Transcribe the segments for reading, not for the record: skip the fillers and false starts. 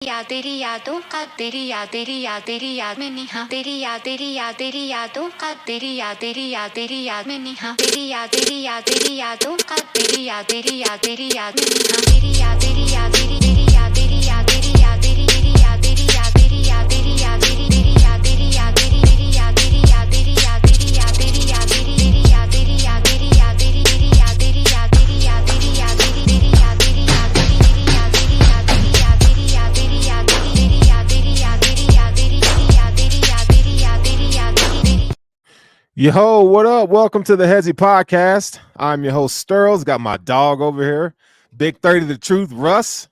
तेरी यादों का तेरी याद में निहा तेरी यादों का तेरी याद में निहा तेरी यादों का तेरी याद में निहा तेरी Yo, what up? Welcome to the Hesi podcast. I'm your host, Sterl. Got my dog over here. Big 30 the truth, Russ.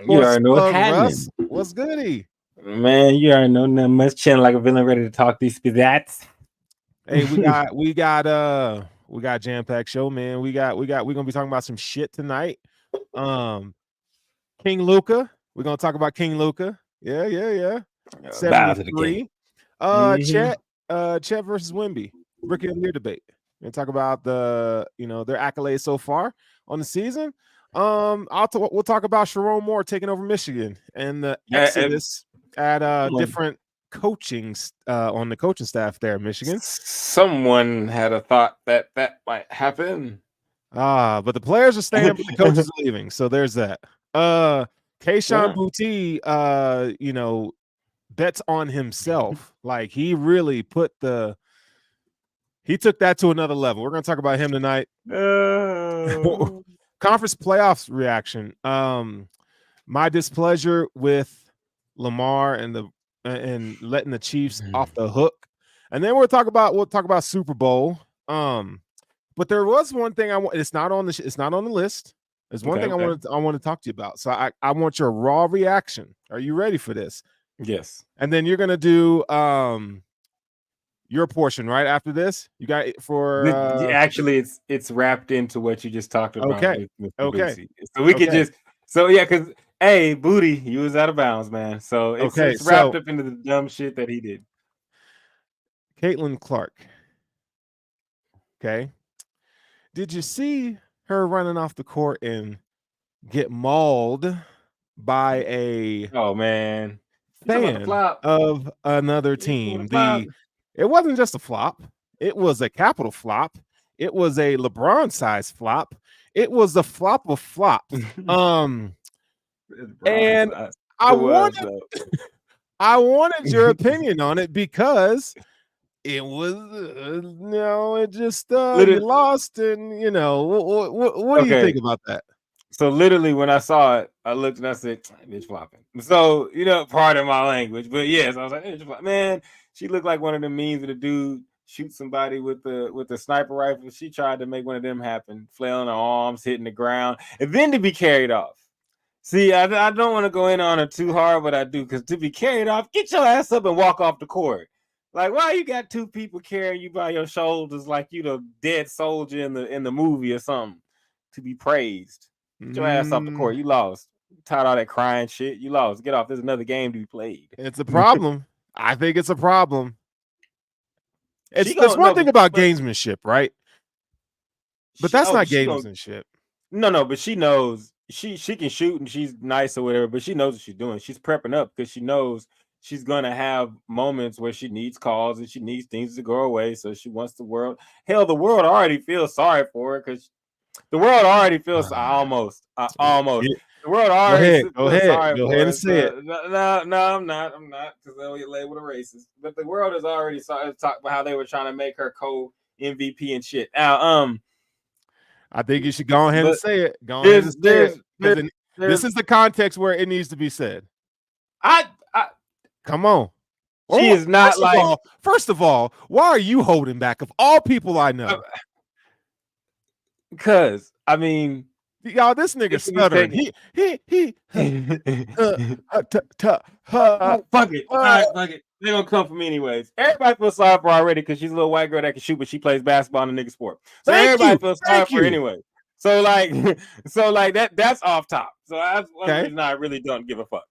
You already know what's happening. Russ, what's goody? Man, you already know nothing much. Chilling like a villain, ready to talk these spizats. Hey, we got jam-packed show, man. We're gonna be talking about some shit tonight. King Luka. We're gonna talk about King Luka. Yeah. 73. Chet versus Wemby. Rookie of the Year debate. We're gonna talk about their accolades so far on the season. We'll talk about Sherron Moore taking over Michigan and the exodus at different coachings on the coaching staff there in Michigan. Someone had a thought that might happen. But the players are staying, but the coaches are leaving. So there's that. Kayshon Boutee, bets on himself. Like he really he took that to another level. We're going to talk about him tonight. Conference playoffs reaction. My displeasure with Lamar and letting the Chiefs off the hook. And then we'll talk about Super Bowl. But there was one thing it's not on the list. There's one thing I want to talk to you about. So I want your raw reaction. Are you ready for this? Yes. And then you're gonna do your portion right after this. You got it for actually it's wrapped into what you just talked about. Okay. Okay. So we could because Booty, you was out of bounds, man. So it's wrapped up into the dumb shit that he did. Caitlin Clark. Okay. Did you see her running off the court and get mauled by a fan of another team? It wasn't just a flop. It was a capital flop. It was a LeBron-sized flop. It was the flop of flop. And I wanted your opinion on it because it was you lost, and what do you think about that? So literally, when I saw it, I looked and I said, "Bitch flopping." So pardon my language, but yes, I was like, "Man, she looked like one of the memes of the dude shoot somebody with the sniper rifle." She tried to make one of them happen, flailing her arms, hitting the ground, and then to be carried off. See, I don't want to go in on it too hard, but I do, because to be carried off, get your ass up and walk off the court. Like, why you got two people carrying you by your shoulders like you the dead soldier in the movie or something to be praised? Get your ass off the court. You lost. Tired of all that crying shit. You lost. Get off. There's another game to be played. It's a problem. I think it's a problem. There's one thing about gamesmanship, right? But that's not gamesmanship. No, but she knows she can shoot and she's nice or whatever, but she knows what she's doing. She's prepping up because she knows she's gonna have moments where she needs calls and she needs things to go away. So she wants the world. Hell, the world already feels sorry for her because the world already feels almost. The world already go ahead and say it. No, I'm not because they'll get labeled a racist. But the world has already talked about how they were trying to make her co-MVP and shit. Now, I think you should go ahead and say it. Go ahead and say it. This is the context where it needs to be said. Come on. She is not first of all, why are you holding back of all people I know? Because I mean, y'all, this nigga stuttering. Fuck it. All right, fuck it. They're gonna come for me anyways. Everybody feels sorry for her already because she's a little white girl that can shoot, but she plays basketball in the nigga sport. So everybody feels sorry for her anyway. So that's off top. So that's one reason I really don't give a fuck.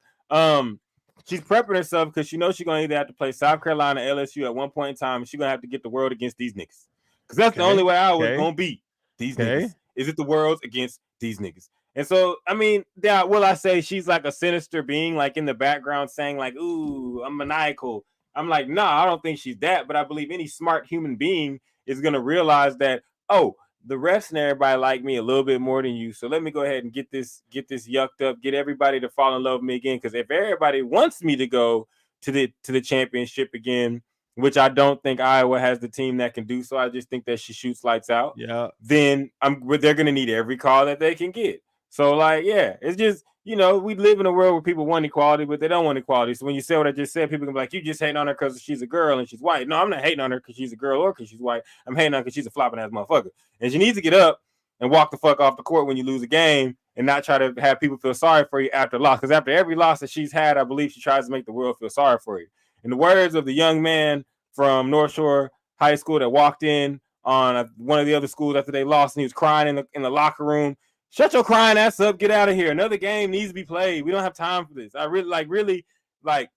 She's prepping herself because she knows she's gonna either have to play South Carolina, LSU at one point in time, and she's gonna have to get the world against these niggas. Because that's the only way I was gonna beat these niggas. Is it the world's against these niggas? And so, I mean, will I say she's like a sinister being, like in the background saying like, ooh, I'm maniacal. I'm like, no, I don't think she's that. But I believe any smart human being is going to realize that, oh, the refs and everybody like me a little bit more than you. So let me go ahead and get this yucked up, get everybody to fall in love with me again. Because if everybody wants me to go to the championship again, which I don't think Iowa has the team that can do so, I just think that she shoots lights out. Yeah. Then they're going to need every call that they can get. So, like, yeah, it's just, we live in a world where people want equality, but they don't want equality. So when you say what I just said, people can be like, you just hating on her because she's a girl and she's white. No, I'm not hating on her because she's a girl or because she's white. I'm hating on her because she's a flopping ass motherfucker. And she needs to get up and walk the fuck off the court when you lose a game and not try to have people feel sorry for you after a loss. Because after every loss that she's had, I believe she tries to make the world feel sorry for you. In the words of the young man from North Shore High School that walked in on one of the other schools after they lost and he was crying in the locker room, shut your crying ass up. Get out of here. Another game needs to be played. We don't have time for this. I really I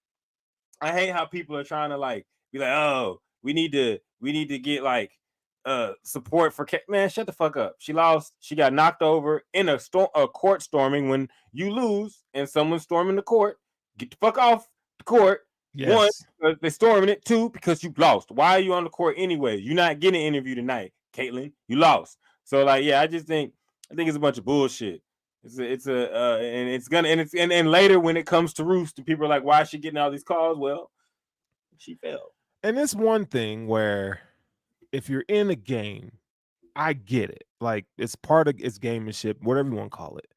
hate how people are trying to like be like, oh, we need to get like support for man. Shut the fuck up. She lost. She got knocked over in a court storming. When you lose and someone's storming the court, get the fuck off the court. Yes. One, they're storming it. Two, because you lost. Why are you on the court anyway? You're not getting an interview tonight, Caitlin. You lost. So like, yeah, I think it's a bunch of bullshit. And later when it comes to roost, people are like, why is she getting all these calls? Well, she failed. And it's one thing where if you're in a game, I get it. Like it's part of its gamemanship, whatever you want to call it.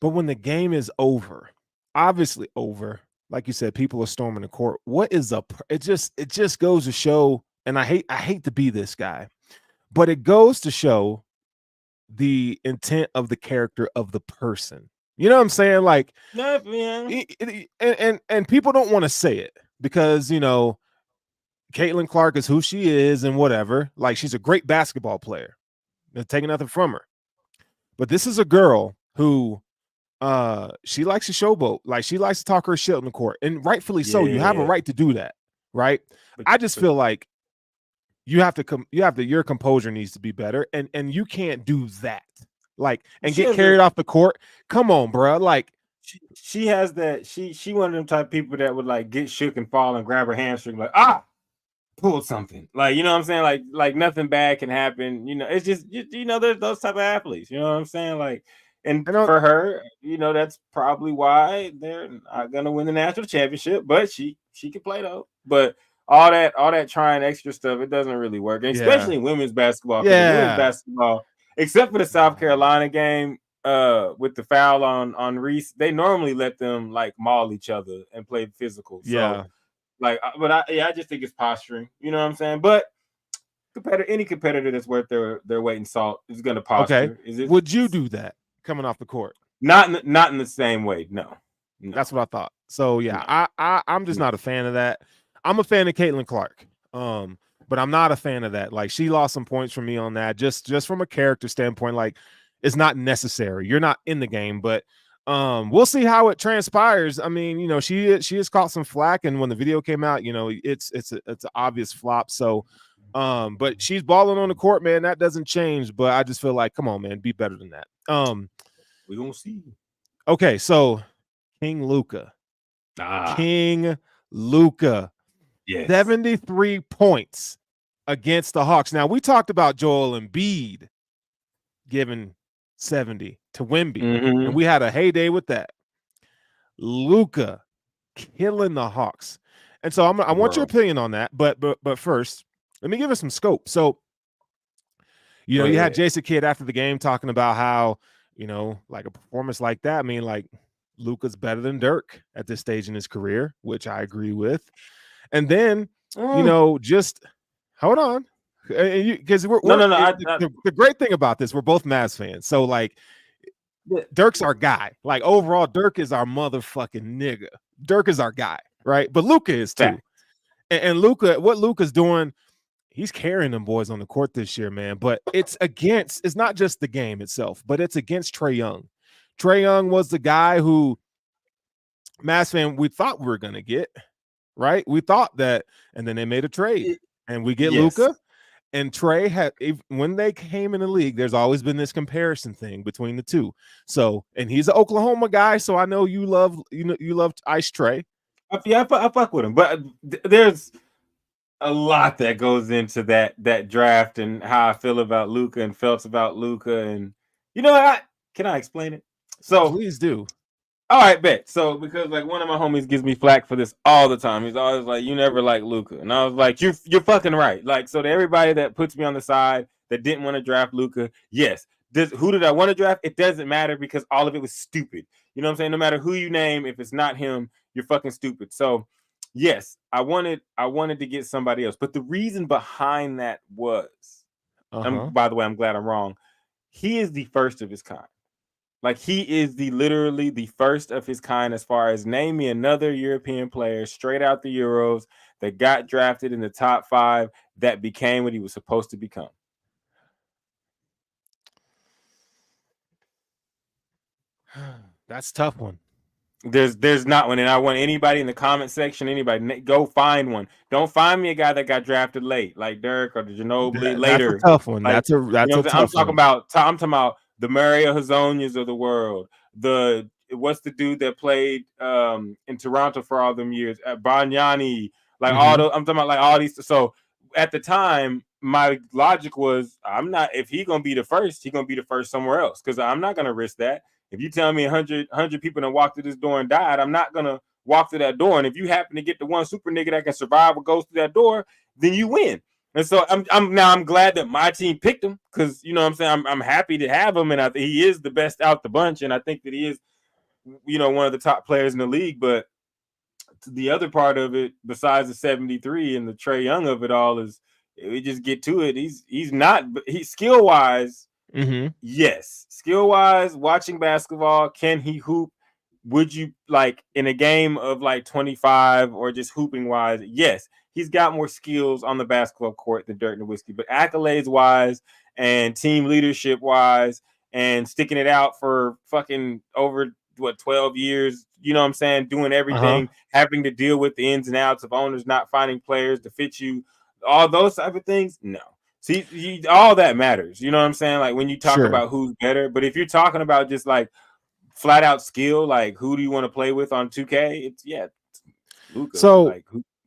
But when the game is over, obviously over, like you said, people are storming the court. What is up? It just goes to show, and I hate to be this guy, but it goes to show the intent of the character of the person. You know what I'm saying? Like, and people don't want to say it because, Caitlin Clark is who she is and whatever. Like, she's a great basketball player. They're taking nothing from her. But this is a girl who she likes to showboat. Like, she likes to talk her shit on the court. And rightfully so. You have a right to do that, right? I just feel like your composure needs to be better, and you can't do that. Like, and get carried off the court. Come on, bro. Like, she has that. She one of them type of people that would like get shook and fall and grab her hamstring, like pulled something. Like, you know what I'm saying? Like nothing bad can happen. It's just there's those type of athletes. You know what I'm saying? Like, and for her, that's probably why they're not gonna win the national championship. But she can play though. But all that trying extra stuff, it doesn't really work, and especially in women's basketball. Yeah, women's basketball, except for the South Carolina game with the foul on Reese, they normally let them like maul each other and play physical. So, I just think it's posturing. You know what I'm saying? But any competitor that's worth their weight in salt is going to posture. Okay. Would you do that coming off the court? Not in the same way. No. That's what I thought. So yeah, I'm just not a fan of that. I'm a fan of Caitlin Clark, but I'm not a fan of that. Like, she lost some points from me on that, just from a character standpoint. Like, it's not necessary. You're not in the game, but we'll see how it transpires. I mean, she has caught some flack, and when the video came out, it's an obvious flop. So, but she's balling on the court, man. That doesn't change. But I just feel like, come on, man, be better than that. We're gonna see. Okay, so King Luka. King Luka. Yes. 73 points against the Hawks. Now, we talked about Joel Embiid giving 70 to Wemby, and we had a heyday with that. Luka killing the Hawks. And so I want your opinion on that, but first, let me give it some scope. So, you had Jason Kidd after the game talking about how, like a performance like that, I mean, like, Luka's better than Dirk at this stage in his career, which I agree with. And then, just hold on, because the great thing about this, we're both Mavs fans, so like, Dirk's our guy. Like, overall, Dirk is our motherfucking nigga. Dirk is our guy, right? But Luka is too. And Luka, what Luka's doing, he's carrying them boys on the court this year, man. But it's not just the game itself, but it's against Trae Young. Trae Young was the guy who, Mavs fan, we thought we were gonna get. Right, we thought that, and then they made a trade, and we get Luka, And Trey when they came in the league, there's always been this comparison thing between the two. So, and he's an Oklahoma guy, so I know you love Ice Trey. I fuck with him, but there's a lot that goes into that draft and how I feel about Luka and felt about Luka, and can I explain it? So please do. All right, bet. So because like one of my homies gives me flack for this all the time. He's always like, "You never like Luka," and I was like, "You're fucking right." Like, so to everybody that puts me on the side that didn't want to draft Luka, yes. Who did I want to draft? It doesn't matter because all of it was stupid. You know what I'm saying? No matter who you name, if it's not him, you're fucking stupid. So yes, I wanted to get somebody else, but the reason behind that was, by the way, I'm glad I'm wrong. He is the first of his kind. Like, he is literally the first of his kind as far as name me another European player straight out the Euros that got drafted in the top 5 that became what he was supposed to become. That's a tough one. There's not one, and I want anybody in the comment section, anybody, go find one. Don't find me a guy that got drafted late, like Dirk or the Ginobili later. That's a tough one. Like, that's a tough I'm talking about the Mario Hazonias of the world. What's the dude that played in Toronto for all them years? Bargnani, like all those. I'm talking about like all these. So at the time, my logic was, if he's gonna be the first, he's gonna be the first somewhere else, because I'm not gonna risk that. If you tell me 100 people that walked through this door and died, I'm not gonna walk through that door. And if you happen to get the one super nigga that can survive what goes through that door, then you win. And so I'm glad that my team picked him, because you know what I'm saying, I'm happy to have him, and I think he is the best out the bunch, and I think that he is, one of the top players in the league. But the other part of it, besides the 73 and the Trae Young of it all, is we just get to it. He's not, he's skill wise. Yes, skill wise, watching basketball, can he hoop? Would you like in a game of like 25 or just hooping wise? Yes, he's got more skills on the basketball court than Dirk Nowitzki, but accolades wise and team leadership wise and sticking it out for fucking over 12 years, you know what I'm saying, doing everything, having to deal with the ins and outs of owners not finding players to fit you, all those type of things. No. See, all that matters. You know what I'm saying? Like when you talk about who's better, but if you're talking about just like flat out skill, like who do you want to play with on 2K? It's Luka.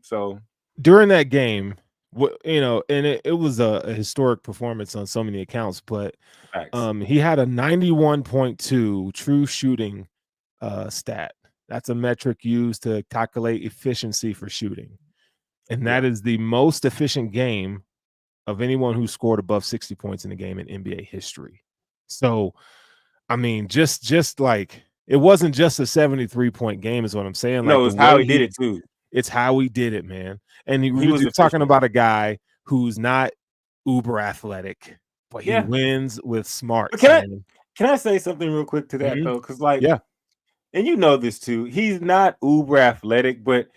So during that game, and it was a historic performance on so many accounts, but he had a 91.2 true shooting stat. That's a metric used to calculate efficiency for shooting, and that is the most efficient game of anyone who scored above 60 points in a game in NBA history. So, I mean, just like, it wasn't just a 73-point game is what I'm saying. No, like, it's how he did it too. It's how he did it, man. And he was talking about a guy who's not uber athletic, but he wins with smart. Can I say something real quick to that though? Because and you know this too, he's not uber athletic, but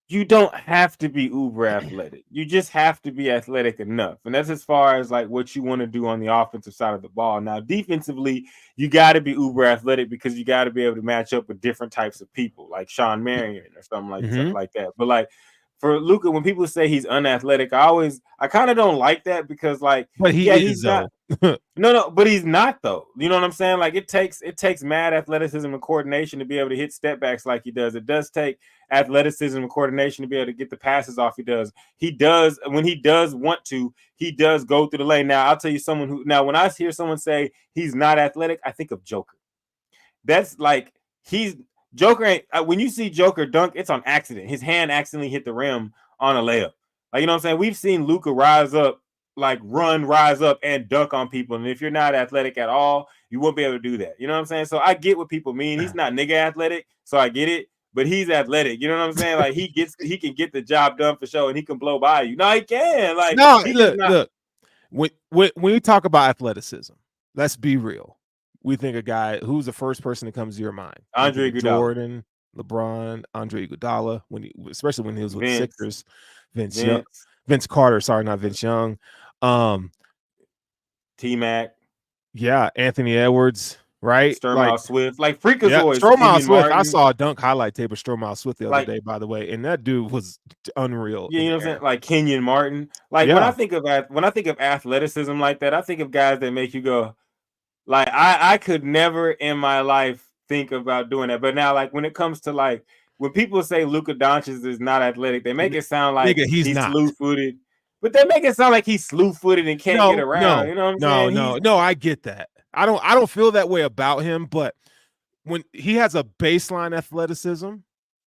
you don't have to be uber athletic. You just have to be athletic enough. And that's as far as like what you want to do on the offensive side of the ball. Now, defensively, you got to be uber athletic because you got to be able to match up with different types of people, like Sean Marion or something like that. But like for Luka, when people say he's unathletic, I kind of don't like that, because like, but he's not. No, but he's not though. You know what I'm saying? Like it takes mad athleticism and coordination to be able to hit step backs like he does. It does take athleticism and coordination to be able to get the passes off he does. He does, when he does want to, he does go through the lane. Now, I'll tell you when I hear someone say he's not athletic, I think of Joker. That's like, Joker ain't, when you see Joker dunk, it's on accident. His hand accidentally hit the rim on a layup. Like, you know what I'm saying? We've seen Luka rise up and dunk on people. And if you're not athletic at all, you won't be able to do that. You know what I'm saying? So I get what people mean. He's not nigga athletic, so I get it, but he's athletic. You know what I'm saying? Like he can get the job done for sure, and he can blow by you. No, he can. Like, no, look. When you talk about athleticism, let's be real. We think a guy who's the first person that comes to your mind. Andre Iguodala. Jordan, LeBron, Andre Iguodala, especially when he was with the Sixers. Vince Carter, sorry, not Vince Young. T-Mac. Yeah, Anthony Edwards. right? Sterl Swift, like freakazoids. Sterl Swift. Martin. I saw a dunk highlight tape of Sterl Swift the other day, by the way, and that dude was unreal. Yeah, you know what I'm saying? Like Kenyon Martin. Like when I think of athleticism like that, I think of guys that make you go, like I could never in my life think about doing that. But now, like when it comes to like when people say Luka Doncic is not athletic, they make it sound like he's slew-footed. But they make it sound like he's slew-footed and can't get around. You know what I'm saying? No, I get that. I don't feel that way about him, but when he has a baseline athleticism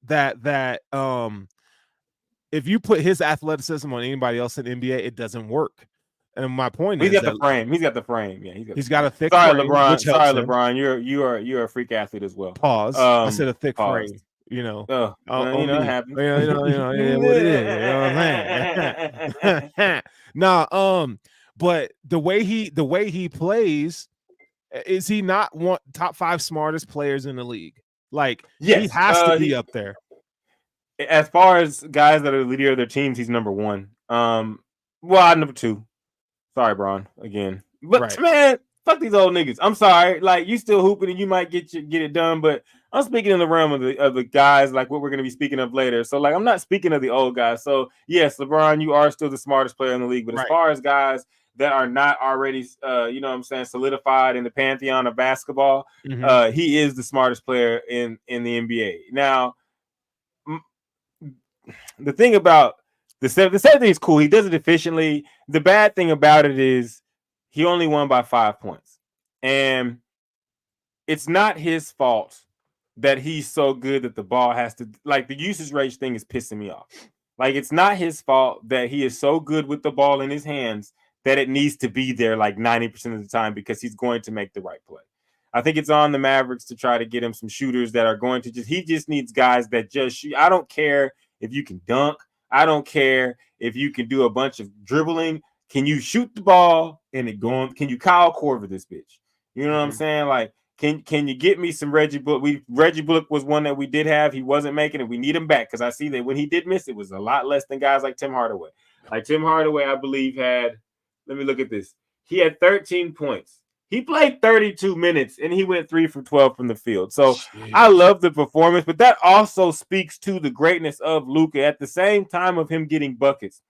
that if you put his athleticism on anybody else in the NBA, it doesn't work. And my point is he's got the frame. Yeah, he's got a thick frame. LeBron. You're a freak athlete as well. Pause. I said a thick frame. You know, it happens. You know what it is. You know what I'm saying? Nah, but the way he plays, is he not one top 5 smartest players in the league? Like, yes, he has to be up there. As far as guys that are the leader of their teams, he's number 1. Well, number 2. Sorry, Bron, again. But man, fuck these old niggas. I'm sorry. Like, you still hooping and you might get it done, but I'm speaking in the realm of the guys like what we're going to be speaking of later. So, like, I'm not speaking of the old guys. So, yes, LeBron, you are still the smartest player in the league. But as far as guys that are not already, you know what I'm saying, solidified in the pantheon of basketball, he is the smartest player in the NBA. Now, the thing about the 7 thing is cool. He does it efficiently. The bad thing about it is he only won by 5 points. And it's not his fault that he's so good that the ball has to, like, the usage rate thing is pissing me off. Like, it's not his fault that he is so good with the ball in his hands that it needs to be there like 90% of the time because he's going to make the right play. I think it's on the Mavericks to try to get him some shooters that are going to he just needs guys that just shoot. I don't care if you can dunk. I don't care if you can do a bunch of dribbling. Can you shoot the ball and it going? Can you Kyle Korver this bitch? You know what I'm saying? Like, can you get me some Reggie Bullock? Reggie Bullock was one that we did have. He wasn't making it. We need him back because I see that when he did miss, it was a lot less than guys like Tim Hardaway. Like Tim Hardaway, I believe had, let me look at this. He had 13 points. He played 32 minutes and he went 3 for 12 from the field. So I love the performance, but that also speaks to the greatness of Luka at the same time of him getting buckets.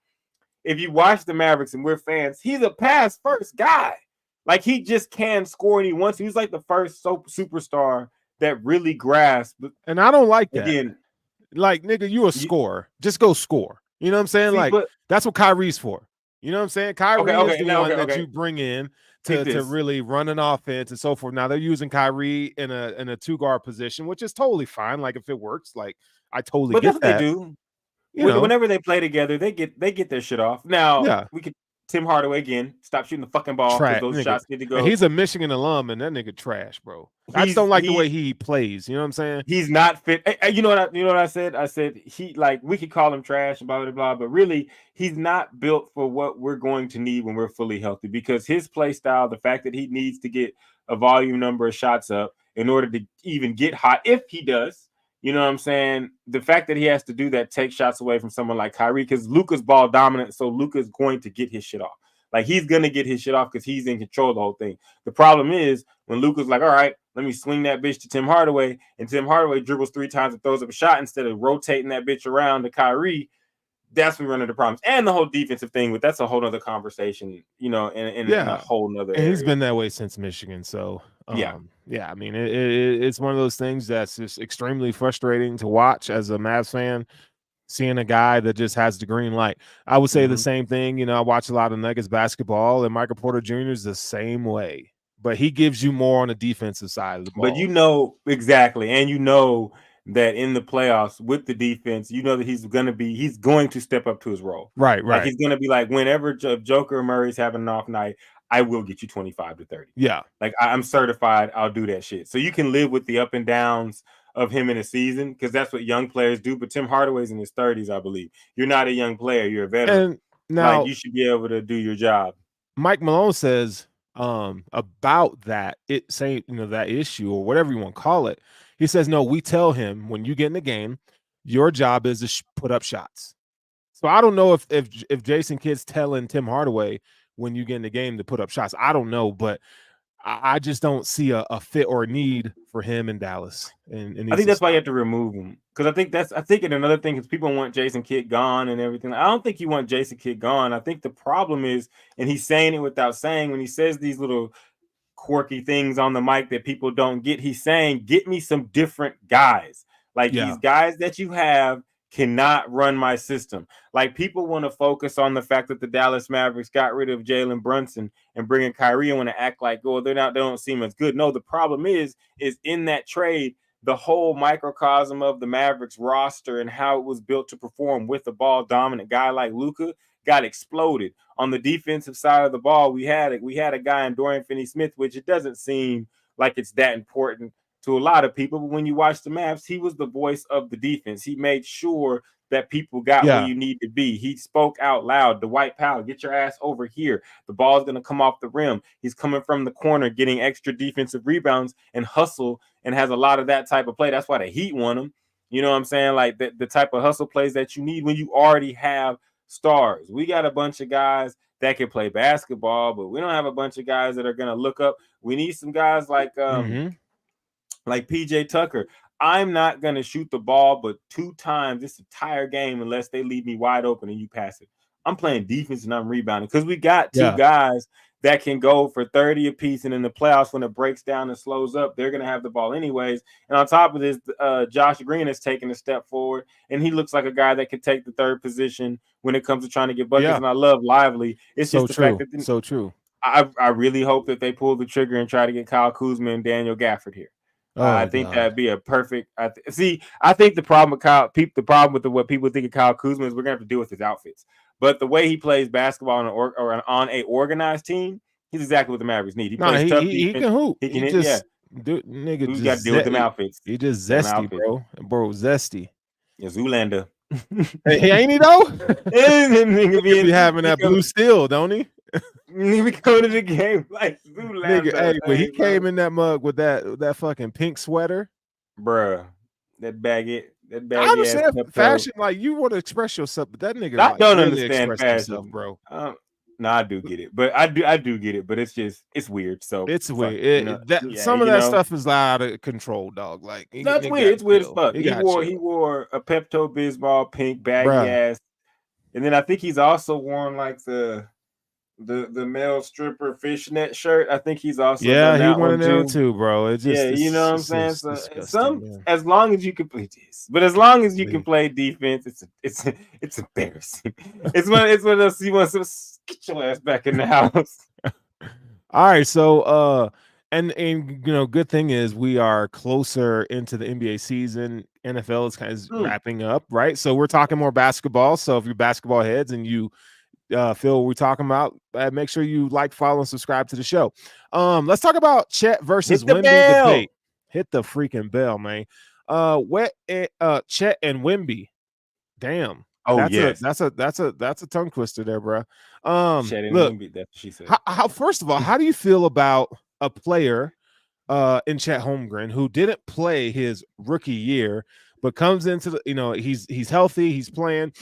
If you watch the Mavericks and we're fans, he's a pass first guy. Like, he just can score and he wants to. He's like the first superstar that really grasped. And I don't like that. Again, like, nigga, you a scorer. Just go score. You know what I'm saying? Like, that's what Kyrie's for. You know what I'm saying? Kyrie is the one that you bring in to really run an offense and so forth. Now they're using Kyrie in a 2-guard position, which is totally fine. Like, if it works, like, I totally get that. They do. Whenever they play together, they get their shit off. Now we could Tim Hardaway again. Stop shooting the fucking ball because those shots need to go. And he's a Michigan alum, and that nigga trash, bro. I just don't like the way he plays. You know what I'm saying? He's not fit. You know what I said? I said he, like, we could call him trash and blah blah blah, but really he's not built for what we're going to need when we're fully healthy. Because his play style, the fact that he needs to get a volume number of shots up in order to even get hot, if he does. You know what I'm saying? The fact that he has to do that takes shots away from someone like Kyrie because Luka's ball dominant, so Luka's going to get his shit off. Like, he's going to get his shit off because he's in control of the whole thing. The problem is when Luka's like, all right, let me swing that bitch to Tim Hardaway, and Tim Hardaway dribbles 3 times and throws up a shot instead of rotating that bitch around to Kyrie, that's when we run into problems. And the whole defensive thing, but that's a whole other conversation, you know, in a whole nother area. And he's been that way since Michigan, so I mean, it's one of those things that's just extremely frustrating to watch as a Mavs fan, seeing a guy that just has the green light. I would say the same thing. You know, I watch a lot of Nuggets basketball, and Michael Porter Jr. is the same way, but he gives you more on the defensive side of the ball. But you know, exactly, and you know that in the playoffs with the defense, you know that he's going to step up to his role. Right. Like, he's going to be like, whenever Joker or Murray's having an off night, I will get you 25 to 30. Yeah. Like, I'm certified. I'll do that shit. So you can live with the up and downs of him in a season because that's what young players do. But Tim Hardaway's in his 30s, I believe. You're not a young player. You're a veteran. And now, like, you should be able to do your job. Mike Malone says about that, that issue or whatever you want to call it. He says, no, we tell him when you get in the game, your job is to put up shots. So I don't know if Jason Kidd's telling Tim Hardaway when you get in the game to put up shots. I don't know, but I just don't see a fit or a need for him in Dallas. And I think that's why you have to remove him, because I think another thing is people want Jason Kidd gone and everything. I don't think you want Jason Kidd gone. I think the problem is, and he's saying it without saying, when he says these little quirky things on the mic that people don't get, he's saying, get me some different guys. Like these guys that you have cannot run my system. Like people want to focus on the fact that the Dallas Mavericks got rid of Jalen Brunson and bringing Kyrie and want to act like, oh, they don't seem as good. No, the problem is in that trade, the whole microcosm of the Mavericks roster and how it was built to perform with a ball dominant guy like Luka got exploded. On the defensive side of the ball, we had a guy in Dorian Finney-Smith, which it doesn't seem like it's that important to a lot of people, but when you watch the Mavs, he was the voice of the defense. He made sure that people got where you need to be. He spoke out loud. Dwight Powell, get your ass over here. The ball's going to come off the rim. He's coming from the corner, getting extra defensive rebounds and hustle, and has a lot of that type of play. That's why the Heat won him. You know what I'm saying? Like the type of hustle plays that you need when you already have stars. We got a bunch of guys that can play basketball, but we don't have a bunch of guys that are going to look up. We need some guys like PJ Tucker. I'm not going to shoot the ball but 2 times this entire game unless they leave me wide open and you pass it. I'm playing defense and I'm rebounding, because we got 2 guys that can go for 30 apiece, and in the playoffs when it breaks down and slows up, they're going to have the ball anyways. And on top of this, Josh Green has taken a step forward, and he looks like a guy that could take the 3rd position when it comes to trying to get buckets. And I love Lively. It's so just the fact that so true. I really hope that they pull the trigger and try to get Kyle Kuzma and Daniel Gafford here. I think that'd be a perfect. I think the problem with what people think of Kyle Kuzma is we're gonna have to deal with his outfits. But the way he plays basketball on a organized team, he's exactly what the Mavericks need. He plays tough defense. He can hoop. He can hit. Dude, nigga, we got to deal with them outfits. He just zesty, bro, zesty. Yeah, Zoolander. Hey, ain't he though? He be having that blue steel, don't he? He be going to the game like Zoolander. Nigga, hey, when he came in that mug with that fucking pink sweater, bruh, that baggy. I understand fashion, like you want to express yourself, but that nigga, I don't understand fashion, himself, bro. No, I do get it, but I do get it, but it's weird. So it's weird. Some of that stuff is out of control, dog. Like that's weird. It's weird as fuck. He wore a Pepto Bismol pink baggy ass, and then I think he's also worn like the male stripper fishnet shirt. I think he's also he wanted them too, bro. It's just you know what I'm saying. As long as you can play this, but as long as you can play defense, it's embarrassing. It's one of those you want to get your ass back in the house. All right, so and you know, good thing is we are closer into the NBA season. NFL is kind of wrapping up, right? So we're talking more basketball. So if you're basketball heads and you feel what we're talking about, make sure you like, follow, and subscribe to the show. Let's talk about Chet versus Wemby debate. Hit the freaking bell, man. Chet and Wemby. Damn. Oh, that's a tongue twister there, bro. Chet and Wemby, that's what she said. How first of all, how do you feel about a player in Chet Holmgren who didn't play his rookie year, but comes into the, you know, he's healthy, he's playing.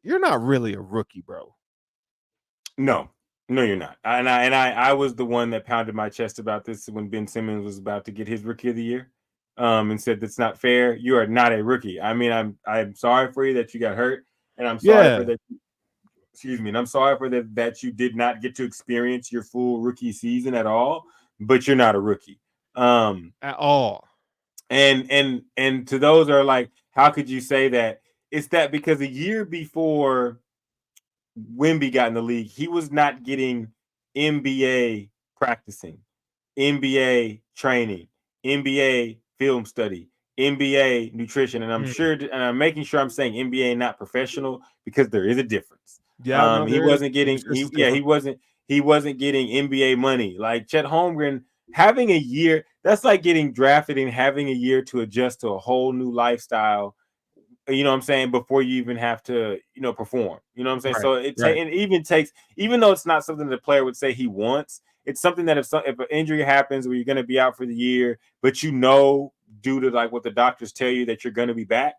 You're not really a rookie, bro. No, you're not. I was the one that pounded my chest about this when Ben Simmons was about to get his rookie of the year, and said that's not fair. You are not a rookie. I mean, I'm sorry for you that you got hurt, and I'm sorry for that. Excuse me, and I'm sorry for that you did not get to experience your full rookie season at all. But you're not a rookie at all. And to those that are like, how could you say that? It's that because a year before Wemby got in the league, he was not getting NBA practicing, NBA training, NBA film study, NBA nutrition. And I'm sure, and I'm making sure I'm saying NBA not professional, because there is a difference. Yeah, he wasn't getting he wasn't getting NBA money. Like Chet Holmgren having a year, that's like getting drafted and having a year to adjust to a whole new lifestyle. You know what I'm saying? Before you even have to, perform. You know what I'm saying? Right, so it even takes, even though it's not something the player would say he wants, it's something that if an injury happens where you're going to be out for the year, but due to like what the doctors tell you that you're going to be back,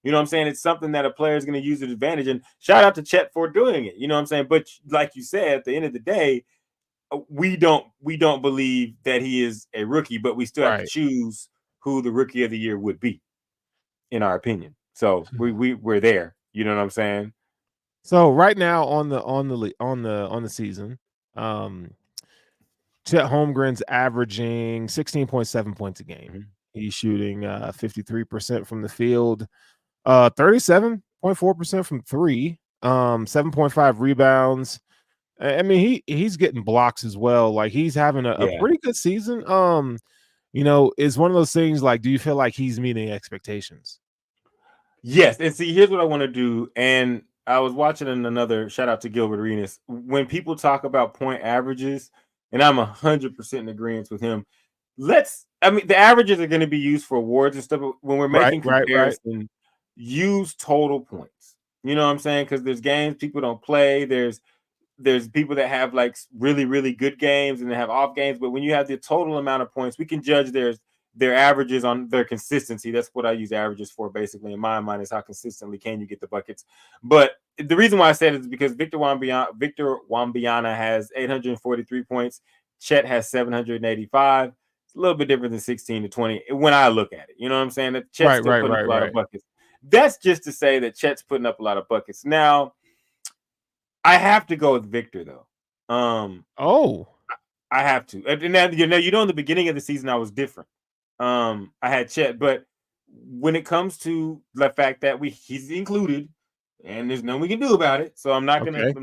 you know what I'm saying? It's something that a player is going to use to advantage. And shout out to Chet for doing it. You know what I'm saying? But like you said, at the end of the day, we don't believe that he is a rookie, but we still have to Right. choose who the rookie of the year would be, in our opinion. So we're there. You know what I'm saying? So right now on the season, Chet Holmgren's averaging 16.7 points a game. Mm-hmm. He's shooting 53% from the field, 37.4% from three, 7.5 rebounds. I mean, he's getting blocks as well. Like he's having a pretty good season. You know, it's one of those things like, do you feel like he's meeting expectations? Yes. And see, here's what I want to do. And I was watching another shout out to Gilbert Arenas. When people talk about point averages, and I'm 100% in agreement with him. The averages are going to be used for awards and stuff. But when we're making comparison, use total points. You know what I'm saying? Because there's games people don't play. There's people that have like really, really good games and they have off games. But when you have the total amount of points, we can judge their averages on their consistency. That's what I use averages for, basically, in my mind, is how consistently can you get the buckets. But the reason why I said it is because Victor Wembanyama has 843 points. Chet has 785. It's a little bit different than 16 to 20 when I look at it. You know what I'm saying? That Chet's still putting up a lot of buckets. That's just to say that Chet's putting up a lot of buckets. Now, I have to go with Victor, though. I have to. And now, in the beginning of the season, I was different. I had Chet, but when it comes to the fact that he's included, and there's nothing we can do about it, so I'm not gonna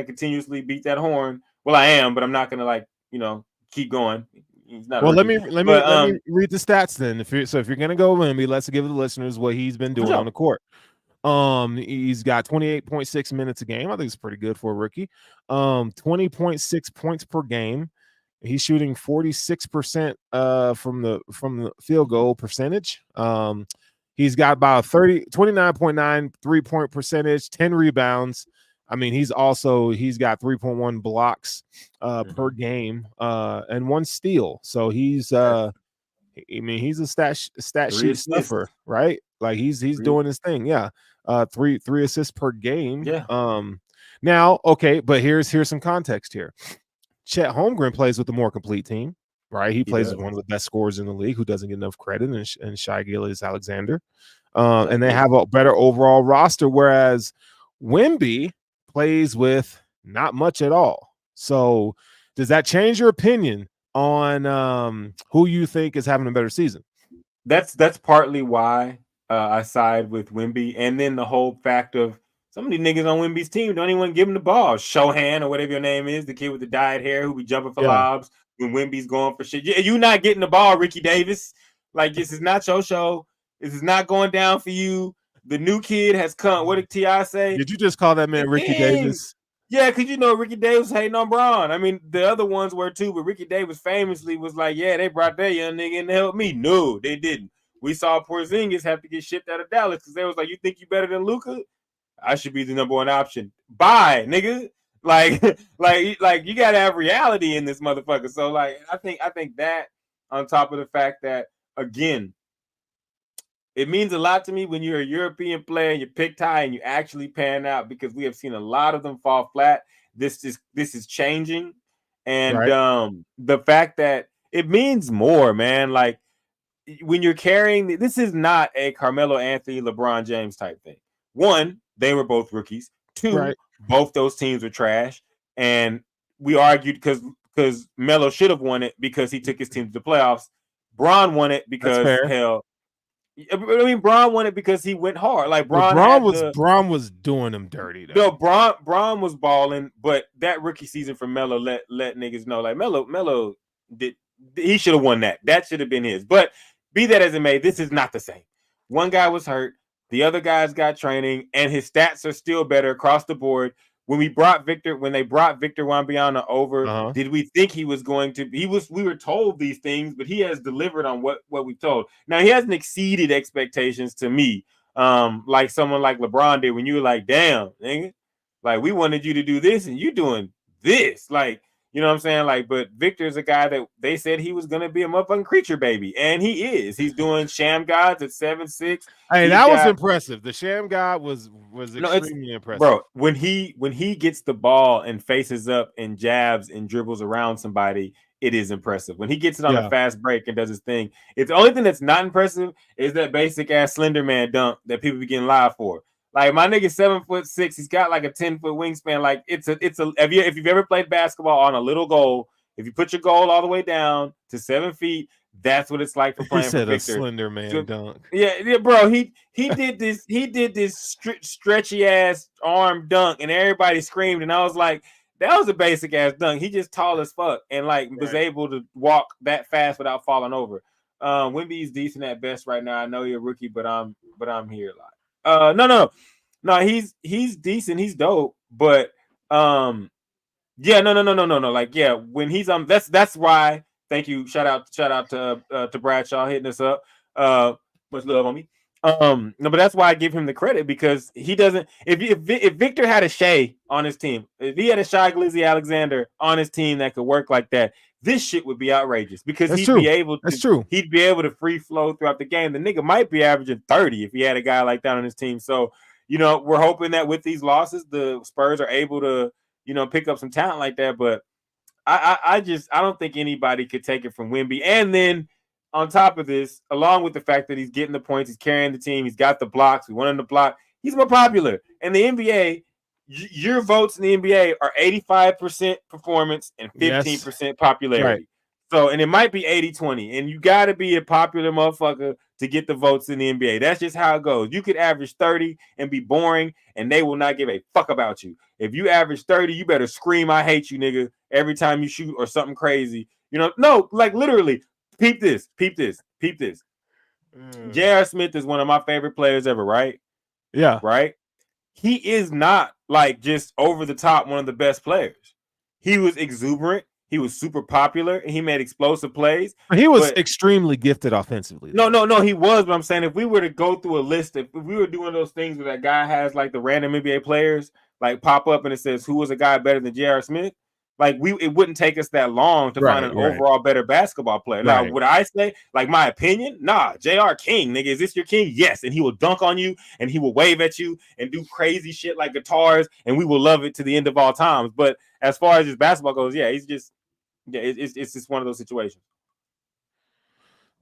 continuously beat that horn. Well, I am, but I'm not gonna keep going. He's not. Well, let me read the stats then. If you're gonna go Wemby, let's give the listeners what he's been doing on the court. He's got 28.6 minutes a game. I think it's pretty good for a rookie. 20.6 points per game. He's shooting 46% from the field goal percentage. He's got about 29.9 3-point percentage, 10 rebounds. I mean, he's got 3.1 blocks per game and 1 steal. So he's he's a stat sheet stuffer, right? Like he's doing his thing. Yeah. 3 assists per game. Yeah. Now, okay, but here's some context here. Chet Holmgren plays with a more complete team, right? He plays with one of the best scorers in the league who doesn't get enough credit, and Shai Gilgeous-Alexander. And they have a better overall roster, whereas Wemby plays with not much at all. So does that change your opinion on who you think is having a better season? That's partly why I side with Wemby, and then the whole fact of some of these niggas on Wemby's team don't even give him the ball. Shohan, or whatever your name is, the kid with the dyed hair who be jumping for lobs when Wemby's going for shit. You not getting the ball, Ricky Davis. Like, this is not your show. This is not going down for you. The new kid has come. What did T.I. say? Did you just call that man Ricky Davis? Yeah, because Ricky Davis hating on Braun. I mean, the other ones were too, but Ricky Davis famously was like, yeah, they brought that young nigga in to help me. No, they didn't. We saw Porzingis have to get shipped out of Dallas because they was like, you think you better than Luka? I should be the number one option. Bye, nigga. Like you gotta have reality in this motherfucker. So like, I think that, on top of the fact that, again, it means a lot to me when you're a European player and you pick high and you actually pan out, because we have seen a lot of them fall flat. This is changing, and the fact that it means more, man. Like, when you're carrying, this is not a Carmelo Anthony, LeBron James type thing. One, they were both rookies. Two, both those teams were trash. And we argued because Melo should have won it because he took his team to the playoffs. Bron won it because Bron won it because he went hard. Like Bron was doing him dirty though. No, Bron was balling, but that rookie season for Melo let niggas know, like, Melo he should have won that. That should have been his. But be that as it may, this is not the same. One guy was hurt. The other guys got training, and his stats are still better across the board. When they brought Victor Wembanyama over, did we think he was going to? We were told these things, but he has delivered on what we told. Now, he hasn't exceeded expectations to me, like someone like LeBron did when you were like, damn, nigga, like, we wanted you to do this and you doing this. Like, You know what I'm saying? Like, but Victor's a guy that they said he was gonna be a motherfucking creature baby, and he is. He's doing sham gods at 7'6". Hey, that was impressive. The sham god was extremely impressive. Bro, when he gets the ball and faces up and jabs and dribbles around somebody, it is impressive. When he gets it on a fast break and does his thing, it's the only thing that's not impressive is that basic ass Slender Man dunk that people be getting live for. Like my nigga 7'6", he's got like a 10-foot wingspan. Like it's a if you've ever played basketball on a little goal, if you put your goal all the way down to 7 feet, that's what it's like for playing for Victor. A Slender Man dunk. Yeah, bro. He did this stretchy ass arm dunk, and everybody screamed, and I was like, that was a basic ass dunk. He just tall as fuck and like was able to walk that fast without falling over. Wemby's decent at best right now. I know you're a rookie, but I'm here a lot. No. He's decent. He's dope, but no. Like when he's that's why. Thank you. Shout out to Bradshaw hitting us up. Much love on me. No, but that's why I give him the credit because he doesn't. If Victor had a Shea on his team, if he had a Shai Gilgeous-Alexander on his team that could work like that, this shit would be outrageous because he'd be able to free flow throughout the game. The nigga might be averaging 30 if he had a guy like that on his team. So, we're hoping that with these losses, the Spurs are able to, pick up some talent like that. But I don't think anybody could take it from Wemby. And then on top of this, along with the fact that he's getting the points, he's carrying the team, he's got the blocks, we want him to block, he's more popular. And the NBA, your votes in the NBA are 85% performance and 15% popularity. Right. So, and it might be 80-20, and you got to be a popular motherfucker to get the votes in the NBA. That's just how it goes. You could average 30 and be boring, and they will not give a fuck about you. If you average 30, you better scream, I hate you, nigga, every time you shoot or something crazy. No, like literally, peep this. J.R. Smith is one of my favorite players ever, right? Yeah. Right? He is not like just over the top one of the best players. He was exuberant. He was super popular, and he made explosive plays. He was extremely gifted offensively. No, he was. But I'm saying if we were to go through a list, if we were doing those things where that guy has like the random NBA players like pop up and it says who was a guy better than J.R. Smith, like it wouldn't take us that long to find an overall better basketball player. Now, would I say like my opinion? Nah, J.R. King, nigga, is this your king? Yes, and he will dunk on you and he will wave at you and do crazy shit like guitars, and we will love it to the end of all times. But as far as his basketball goes, he's just. Yeah, it's just one of those situations.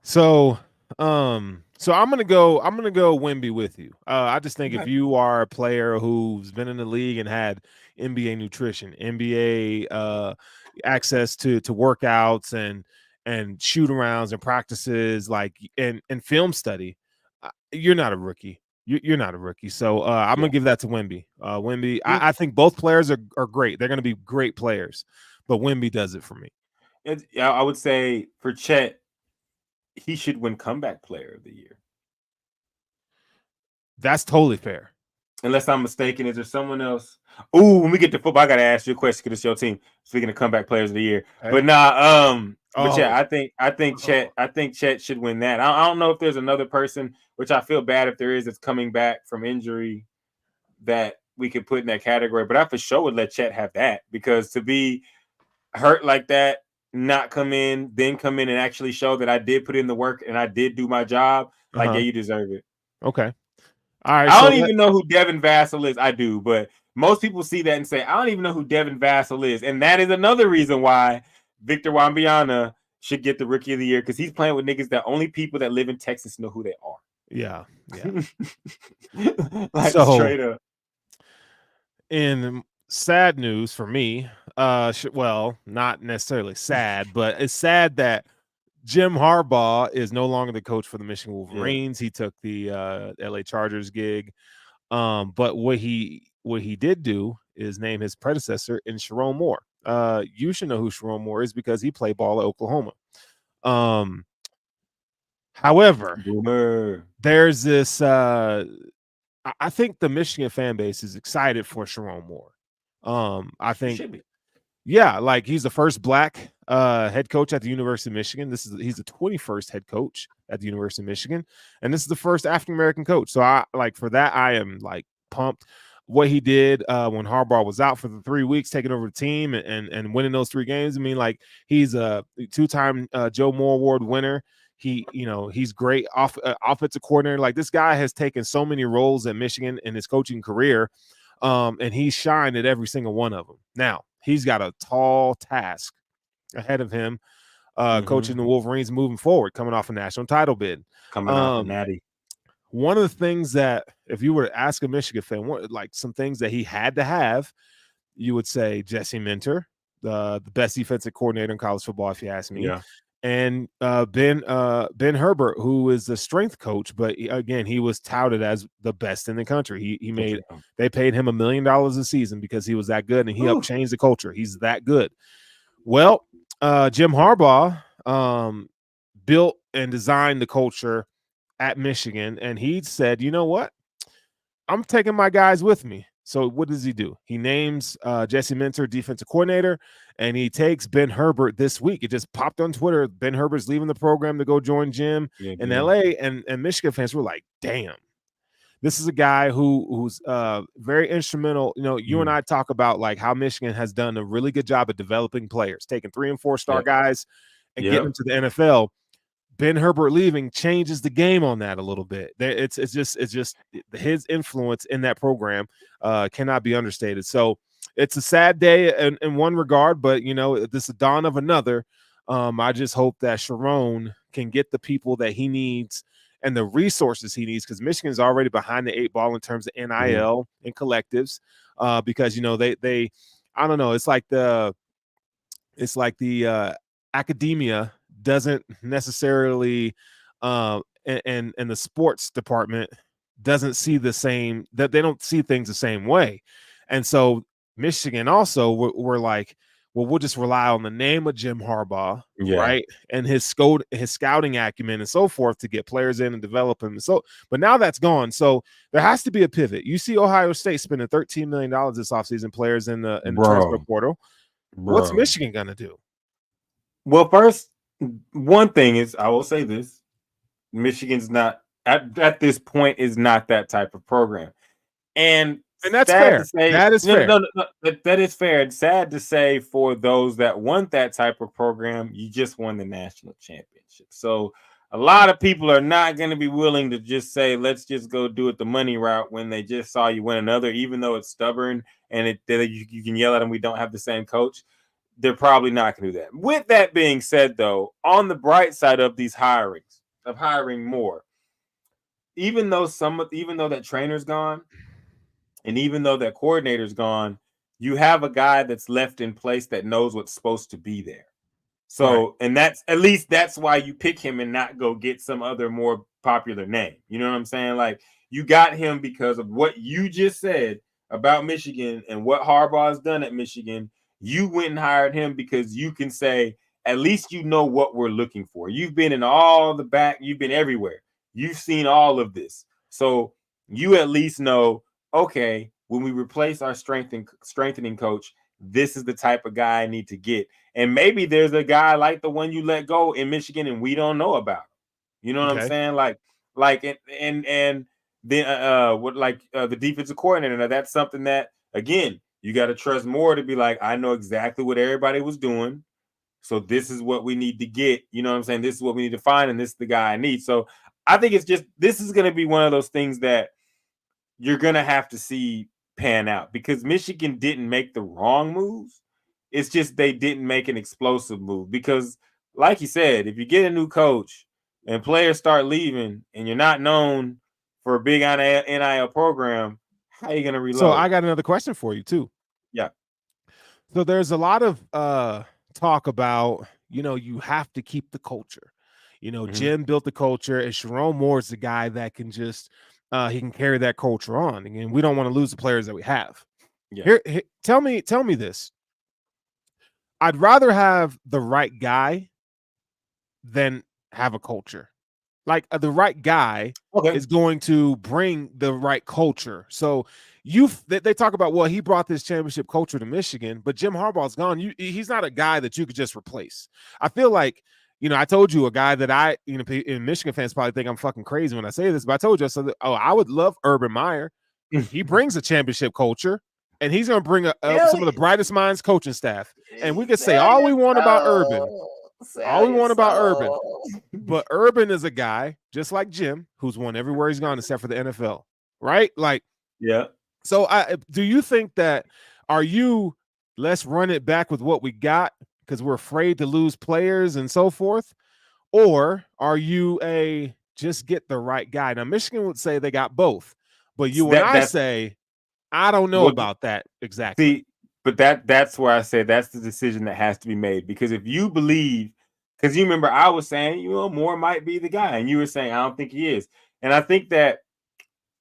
So I'm gonna go Wemby with you. I just think if you are a player who's been in the league and had NBA nutrition, NBA access to workouts and shoot arounds and practices, like and film study, you're not a rookie. You're not a rookie. So I'm gonna give that to Wemby. Wemby, I think both players are great. They're gonna be great players. But Wemby does it for me. I would say for Chet, he should win Comeback Player of the Year. That's totally fair. Unless I'm mistaken, is there someone else? Ooh, when we get to football, I gotta ask you a question because it's your team. Speaking of Comeback Players of the Year, but I think Chet should win that. I don't know if there's another person, which I feel bad if there is, that's coming back from injury that we could put in that category. But I for sure would let Chet have that because to be hurt like that, not come in and actually show that I did put in the work and I did do my job. Like, you deserve it. Okay. All right. I don't even know who Devin Vassell is. I do, but most people see that and say, I don't even know who Devin Vassell is. And that is another reason why Victor Wembanyama should get the Rookie of the Year because he's playing with niggas that only people that live in Texas know who they are. Yeah. Like straight up. In sad news for me, well, not necessarily sad, but it's sad that Jim Harbaugh is no longer the coach for the Michigan Wolverines. He took the LA Chargers gig. But what he did do is name his predecessor in Sherron Moore. You should know who Sherron Moore is because he played ball at Oklahoma. However, there's this I think the Michigan fan base is excited for Sherron Moore. I think, like he's the first black head coach at the University of Michigan. He's the 21st head coach at the University of Michigan, and this is the first African American coach. So I am like pumped. what he did when Harbaugh was out for the 3 weeks, taking over the team and winning those 3 games. I mean, like, he's a 2-time Joe Moore Award winner. He's great offensive coordinator. Like, this guy has taken so many roles at Michigan in his coaching career, and he's shined at every single one of them. Now, he's got a tall task ahead of him, coaching the Wolverines moving forward, coming off a national title bid. Coming off a natty. One of the things that, if you were to ask a Michigan fan, like some things that he had to have, you would say Jesse Minter, the best defensive coordinator in college football, if you ask me. Yeah. And Ben Herbert, who is the strength coach, but again, he was touted as the best in the country. They paid him $1 million a season because he was that good, and he helped change the culture. He's that good. Well, Jim Harbaugh built and designed the culture at Michigan, and he said, you know what? I'm taking my guys with me. So what does he do? He names Jesse Minter defensive coordinator, and he takes Ben Herbert this week. It just popped on Twitter. Ben Herbert's leaving the program to go join Jim in LA, and Michigan fans were like, damn. This is a guy who's very instrumental. You and I talk about like how Michigan has done a really good job of developing players, taking 3- and 4-star guys and getting them to the NFL. Ben Herbert leaving changes the game on that a little bit. It's just his influence in that program cannot be understated. So it's a sad day in one regard, but this is the dawn of another. I just hope that Sherron can get the people that he needs and the resources he needs, because Michigan is already behind the 8 ball in terms of NIL and collectives. Because they I don't know, it's like the academia doesn't necessarily and the sports department doesn't see the same, that they don't see things the same way. And so Michigan also were like, well, we'll just rely on the name of Jim Harbaugh, right, and his scouting acumen and so forth to get players in and develop them. So, but now that's gone. So there has to be a pivot. You see Ohio State spending $13 million this offseason, players in the transfer portal. What's Michigan going to do? Well, first, one thing is, I will say this: Michigan's not at this point is not that type of program, and that's fair. That is fair. No, that is fair. It's sad to say for those that want that type of program, you just won the national championship. So a lot of people are not going to be willing to just say, let's just go do it the money route when they just saw you win another, even though it's stubborn and you can yell at them, we don't have the same coach. They're probably not going to do that. With that being said, though, on the bright side of these hirings, of hiring more, even though that trainer's gone, and even though that coordinator's gone, you have a guy that's left in place that knows what's supposed to be there. So, and that's why you pick him and not go get some other more popular name. You know what I'm saying? Like, you got him because of what you just said about Michigan and what Harbaugh has done at Michigan. You went and hired him because you can say, at least you know what we're looking for. You've been in all the back. You've been everywhere. You've seen all of this. So you at least know, okay, when we replace our strengthening coach, this is the type of guy I need to get. And maybe there's a guy like the one you let go in Michigan and we don't know about. You know what I'm saying? And then the defensive coordinator. Now that's something that, again, you got to trust more to be like, I know exactly what everybody was doing. So this is what we need to get. You know what I'm saying? This is what we need to find, and this is the guy I need. So I think this is going to be one of those things that you're going to have to see pan out, because Michigan didn't make the wrong moves. It's just they didn't make an explosive move, because like you said, if you get a new coach and players start leaving and you're not known for a big NIL program, how are you going to reload? So I got another question for you too. Yeah. So there's a lot of talk about, you have to keep the culture. Jim built the culture, and Sherron Moore is the guy that can just he can carry that culture on. Again, we don't want to lose the players that we have. Yeah. Here, tell me this. I'd rather have the right guy than have a culture. Like, the right guy is going to bring the right culture. So they talk about, well, he brought this championship culture to Michigan, but Jim Harbaugh's gone. He's not a guy that you could just replace. I feel like, I told you a guy that in Michigan fans probably think I'm fucking crazy when I say this, but I told you, I would love Urban Meyer he brings a championship culture, and he's going to bring some of the brightest minds coaching staff. And we can say all we want about Urban. All we want about Urban. But Urban is a guy, just like Jim, who's won everywhere he's gone except for the NFL, right? Like, yeah. So do you think that, let's run it back with what we got because we're afraid to lose players and so forth? Or are you just get the right guy? Now, Michigan would say they got both, but I say, I don't know about that exactly. See, but that's where I say that's the decision that has to be made. Because if you believe, because you remember I was saying, Moore might be the guy, and you were saying, I don't think he is. And I think that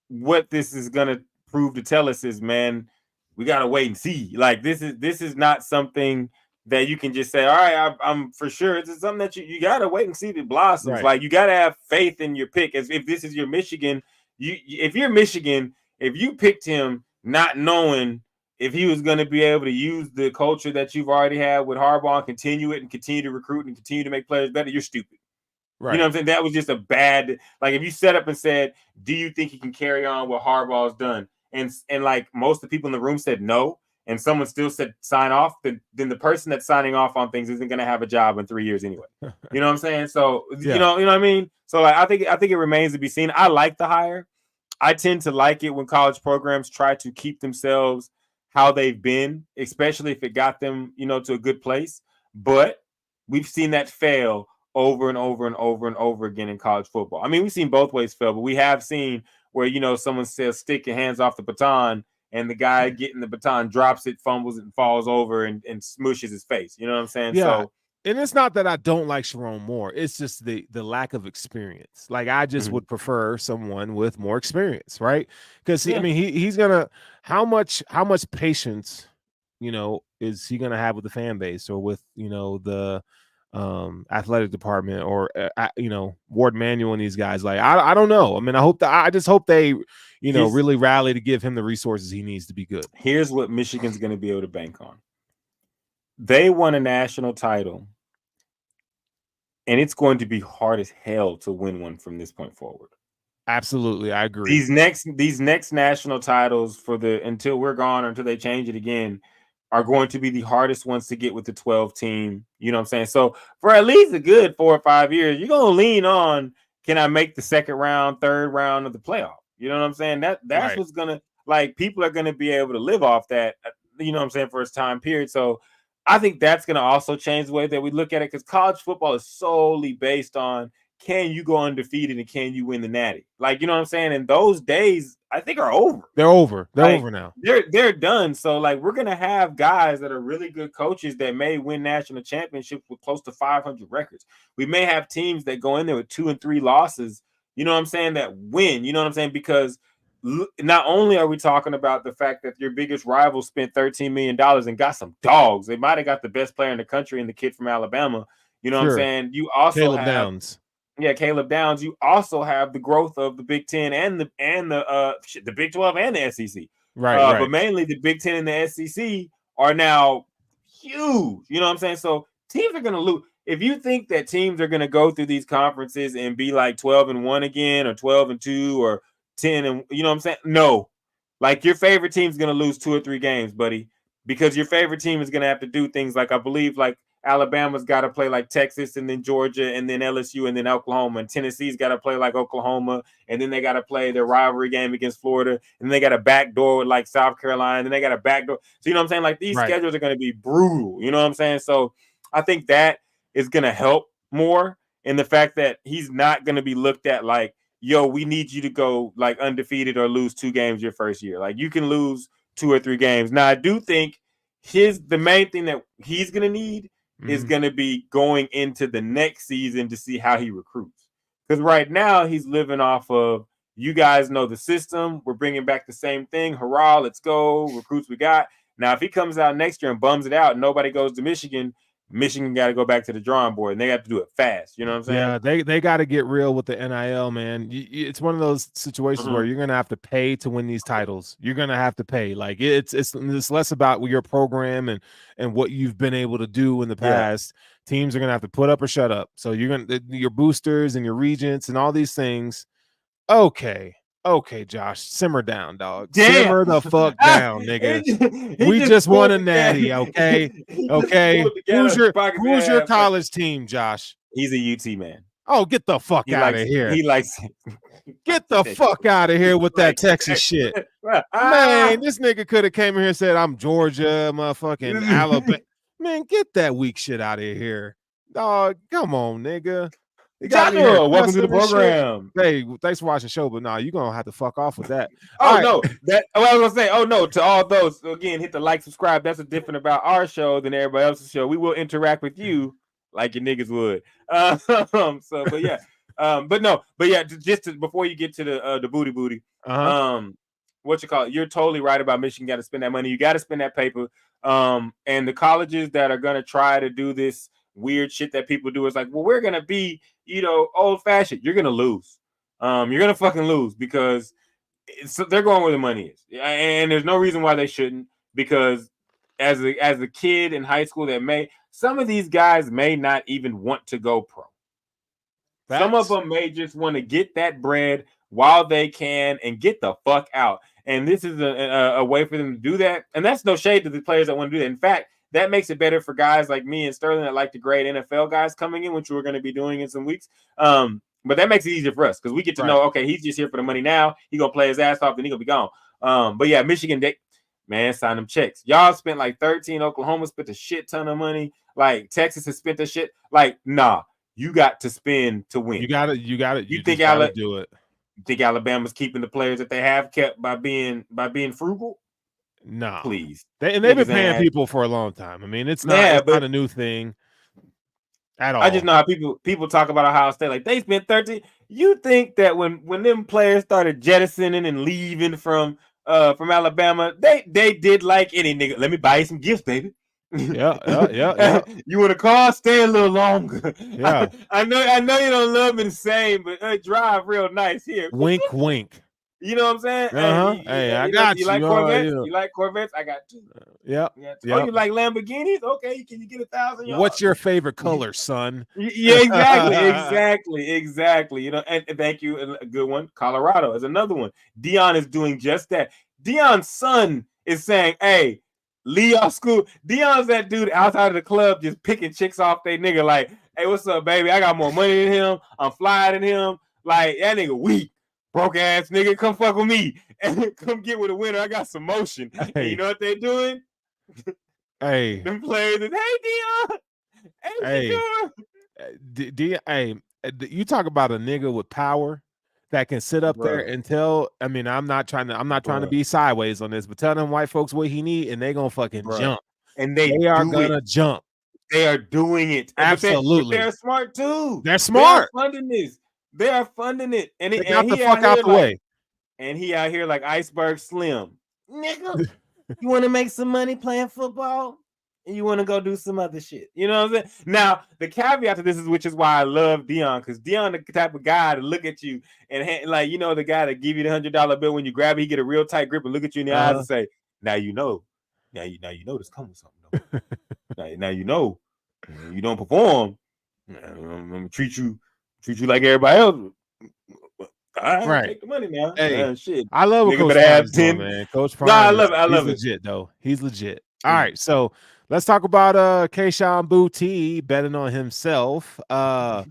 what this is going to prove to tell us is, man, we got to wait and see. Like, this is not something that you can just say, all right, I'm for sure. It's something that you got to wait and see if it blossoms. Right. Like, you got to have faith in your pick. As if this is your Michigan, if you're Michigan, if you picked him not knowing if he was going to be able to use the culture that you've already had with Harbaugh and continue it and continue to recruit and continue to make players better, you're stupid. Right. You know what I'm saying? That was just a bad, like, if you set up and said, do you think he can carry on what Harbaugh's done? And like most of the people in the room said no, and someone still said sign off, then the person that's signing off on things isn't going to have a job in 3 years anyway. You know what I'm saying? So, you know what I mean? So, like, I think it remains to be seen. I like the hire. I tend to like it when college programs try to keep themselves how they've been, especially if it got them, to a good place. But we've seen that fail over and over and over and over again in college football. I mean, we've seen both ways fail, but we have seen where, someone says stick your hands off the baton and the guy getting the baton drops it, fumbles it, and falls over and smushes his face. You know what I'm saying? Yeah. So, and it's not that I don't like Sherron Moore. It's just the lack of experience. Like, I just would prefer someone with more experience, right? Because I mean, he's gonna how much patience, is he gonna have with the fan base or with the athletic department or Ward Manuel and these guys? Like, I don't know. I mean, I just hope they really rally to give him the resources he needs to be good. Here's what Michigan's going to be able to bank on. They won a national title, and it's going to be hard as hell to win one from this point forward. Absolutely, I agree. These next national titles until we're gone or until they change it again are going to be the hardest ones to get with the 12 team. You know what I'm saying? So for at least a good 4 or 5 years, you're going to lean on, can I make the second round, third round of the playoff? You know what I'm saying? That's right. What's going to, like, people are going to be able to live off that, you know what I'm saying, for its time period. So I think that's going to also change the way that we look at it, because college football is solely based on, can you go undefeated and can you win the natty? Like, you know what I'm saying? And those days, I think, are over. They're over. They're over now. They're done. So, like, we're going to have guys that are really good coaches that may win national championships with close to 500 records. We may have teams that go in there with 2 and 3 losses, you know what I'm saying, that win. You know what I'm saying? Because not only are we talking about the fact that your biggest rival spent $13 million and got some dogs. They might have got the best player in the country and the kid from Alabama. You know what I'm saying? You also Caleb have Downs. Yeah, Caleb Downs. You also have the growth of the Big Ten and the Big 12 and the SEC. Right. But mainly the Big Ten and the SEC are now huge. You know what I'm saying? So teams are going to lose. If you think that teams are going to go through these conferences and be like 12-1 again, or 12-2, or 10, and you know what I'm saying? No. Like, your favorite team's going to lose 2 or 3 games, buddy, because your favorite team is going to have to do things like, I believe, like, Alabama's got to play like Texas, and then Georgia, and then LSU, and then Oklahoma, and Tennessee's got to play like Oklahoma, and then they got to play their rivalry game against Florida, and they got a backdoor with like South Carolina, and then they got a backdoor. So, you know what I'm saying? Like, these schedules are going to be brutal. You know what I'm saying? So I think that is going to help more in the fact that he's not going to be looked at like, yo, we need you to go like undefeated or lose 2 games your first year. Like, you can lose 2 or 3 games. Now, I do think the main thing that he's going to need is going to be going into the next season to see how he recruits. Because right now he's living off of, you guys know the system. We're bringing back the same thing. Hurrah, let's go. Recruits we got. Now, if he comes out next year and bums it out and nobody goes to Michigan got to go back to the drawing board, and they have to do it fast. You know what I'm saying? Yeah, they got to get real with the NIL, man. It's one of those situations where you're going to have to pay to win these titles. You're going to have to pay. Like, it's less about your program and what you've been able to do in the past. Teams are going to have to put up or shut up. So your boosters and your regents and all these things. Okay, Okay, Josh, simmer down, dog. Damn. Simmer the fuck down, nigga. We just won a natty, okay? Okay. Who's your college team, Josh? He's a UT man. Oh, get the fuck out of here. He likes get the fuck out of here with that Texas shit. Man, this nigga could have came in here and said, I'm Georgia, motherfucking Alabama. Man, get that weak shit out of here. Dog, come on, nigga. Joshua, welcome to the program. Hey, thanks for watching the show, but nah, you're gonna have to fuck off with that. I was gonna say, to all those, again, hit the like, subscribe. That's what's different about our show than everybody else's show. We will interact with you like your niggas would. Before you get to the booty, what you call it? You're totally right about Michigan. Got to spend that money. You got to spend that paper. And the colleges that are gonna try to do this weird shit that people do is like, well, we're gonna be, old fashioned. You're gonna lose. You're gonna fucking lose because they're going where the money is, and there's no reason why they shouldn't. Because as a kid in high school, some of these guys may not even want to go pro. Some of them may just want to get that bread while they can and get the fuck out. And this is a way for them to do that. And that's no shade to the players that want to do that. In fact, that makes it better for guys like me and Sterling that like to grade NFL guys coming in, which we're going to be doing in some weeks. But that makes it easier for us because we get to know, okay, he's just here for the money now. He's going to play his ass off and he's going to be gone. But yeah, Michigan, sign them checks. Y'all spent like 13. Oklahoma spent a shit ton of money. Like Texas has spent a shit. Like, nah, you got to spend to win. You got it. You think do it. You think Alabama's keeping the players that they have kept by being frugal? No, please. They've been paying people for a long time. I mean, it's not a new thing at all. I just know how people talk about Ohio State like they spent 13. You think that when them players started jettisoning and leaving from Alabama, they did like any nigga. Let me buy you some gifts, baby. Yeah. You want a car? Stay a little longer. Yeah. I know you don't love me the same, but drive real nice here. Wink, wink. You know what I'm saying? Hey, I got you. You like Corvettes? You like Corvettes? I got two. Yeah. Oh, you like Lamborghinis? Okay, can you get 1,000 yards? What's your favorite color, son? Yeah, exactly. And thank you. A good one. Colorado is another one. Deion is doing just that. Deion's son is saying, "Hey, leave your school." Deion's that dude outside of the club just picking chicks off they nigga. Like, hey, what's up, baby? I got more money than him. I'm flyer than him. Like, that nigga weak. Broke ass nigga, come fuck with me and come get with a winner. I got some motion. Hey. And you know what they doing? Hey, them players is, hey Deion. Hey, you talk about a nigga with power that can sit up there and tell. I mean, I'm not trying to be sideways on this, but tell them white folks what he need, and they gonna fucking jump. And they are gonna jump. They are doing it. Absolutely. But they're smart too. They're smart. They are funding this. They are funding it. And they got the fuck out the way. And he out here like Iceberg Slim. Nigga, you want to make some money playing football? And you want to go do some other shit. You know what I'm saying? Now, the caveat to this is, which is why I love Deion, because Deion the type of guy to look at you and the guy to give you the $100 bill when you grab it, he get a real tight grip and look at you in the eyes and say, now you know this comes with something. now you know. You don't perform, I'm gonna treat you like everybody else. Right. Take the money now. Hey, shit. I love what Coach Prime doing, man. Coach Prime. I love it. I love it. He's legit, though. He's legit. All right, so let's talk about Kayshon Boutee betting on himself. What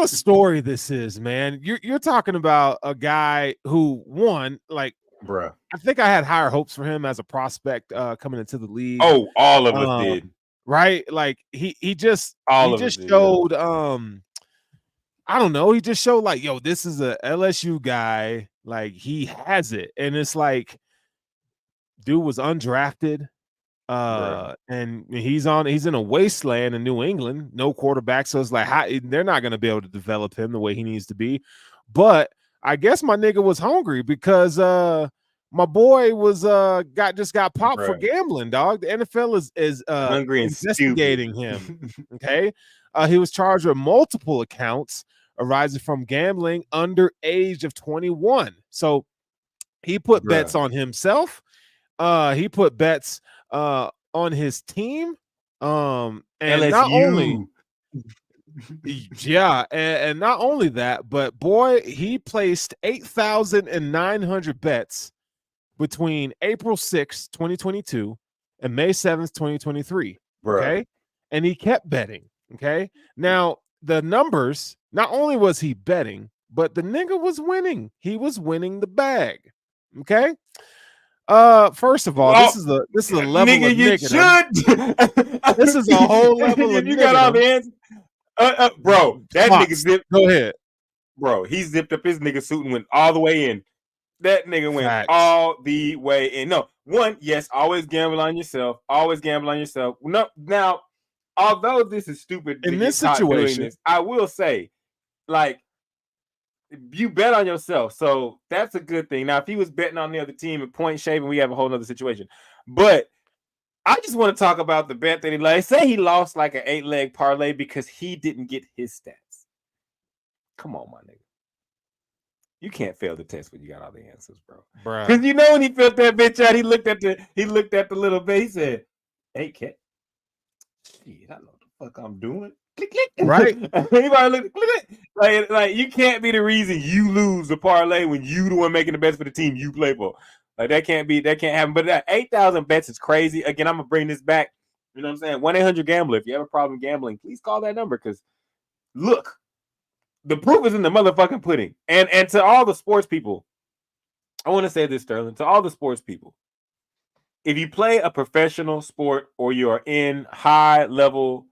a story this is, man. You're talking about a guy who won, like, bruh. I think I had higher hopes for him as a prospect coming into the league. Oh, all of us did. Right? Like he just showed I don't know, he just showed like, yo, this is a LSU guy, like he has it. And it's like dude was undrafted and he's in a wasteland in New England, no quarterback, so it's like they're not going to be able to develop him the way he needs to be. But I guess my nigga was hungry because my boy was just got popped for gambling, dog. The NFL is hungry and investigating him. Okay. He was charged with multiple accounts arising from gambling under age of 21. So he put bets on himself. He put bets on his team. And LSU. Yeah, and not only that, but boy, he placed 8,900 bets between April 6th, 2022 and May 7th, 2023. Bruh. Okay. And he kept betting. Okay. Now, the numbers, not only was he betting, but the nigga was winning. He was winning the bag. Okay. First of all, this is a level nigga, of you nigga. This is a whole level of you got all the answers. Bro, that Fox, nigga zipped. Go ahead. Bro, he zipped up his nigga suit and went all the way in. That nigga went Facts. all the way in. No, one, yes, always gamble on yourself. Always gamble on yourself. No, now, although this is stupid in this situation, I will say, like, you bet on yourself, so that's a good thing. Now, if he was betting on the other team and point shaving, we have a whole nother situation. But I just want to talk about the bet that he like. Say he lost like an 8-leg parlay because he didn't get his stats. Come on, my nigga. You can't fail the test when you got all the answers, bro. Because you know when he filled that bitch out, he looked at the little bit. He said, "Hey, cat, shit, I know what the fuck I'm doing." Click, click. Right? He probably looked, click. Like you can't be the reason you lose the parlay when you the one making the bets for the team you play for. Like that can't happen. But that 8,000 bets is crazy. Again, I'm gonna bring this back. You know what I'm saying? 1-800-GAMBLER. If you have a problem gambling, please call that number. Because look. The proof is in the motherfucking pudding. And to all the sports people, I want to say this, Sterling. To all the sports people, if you play a professional sport or you are in high level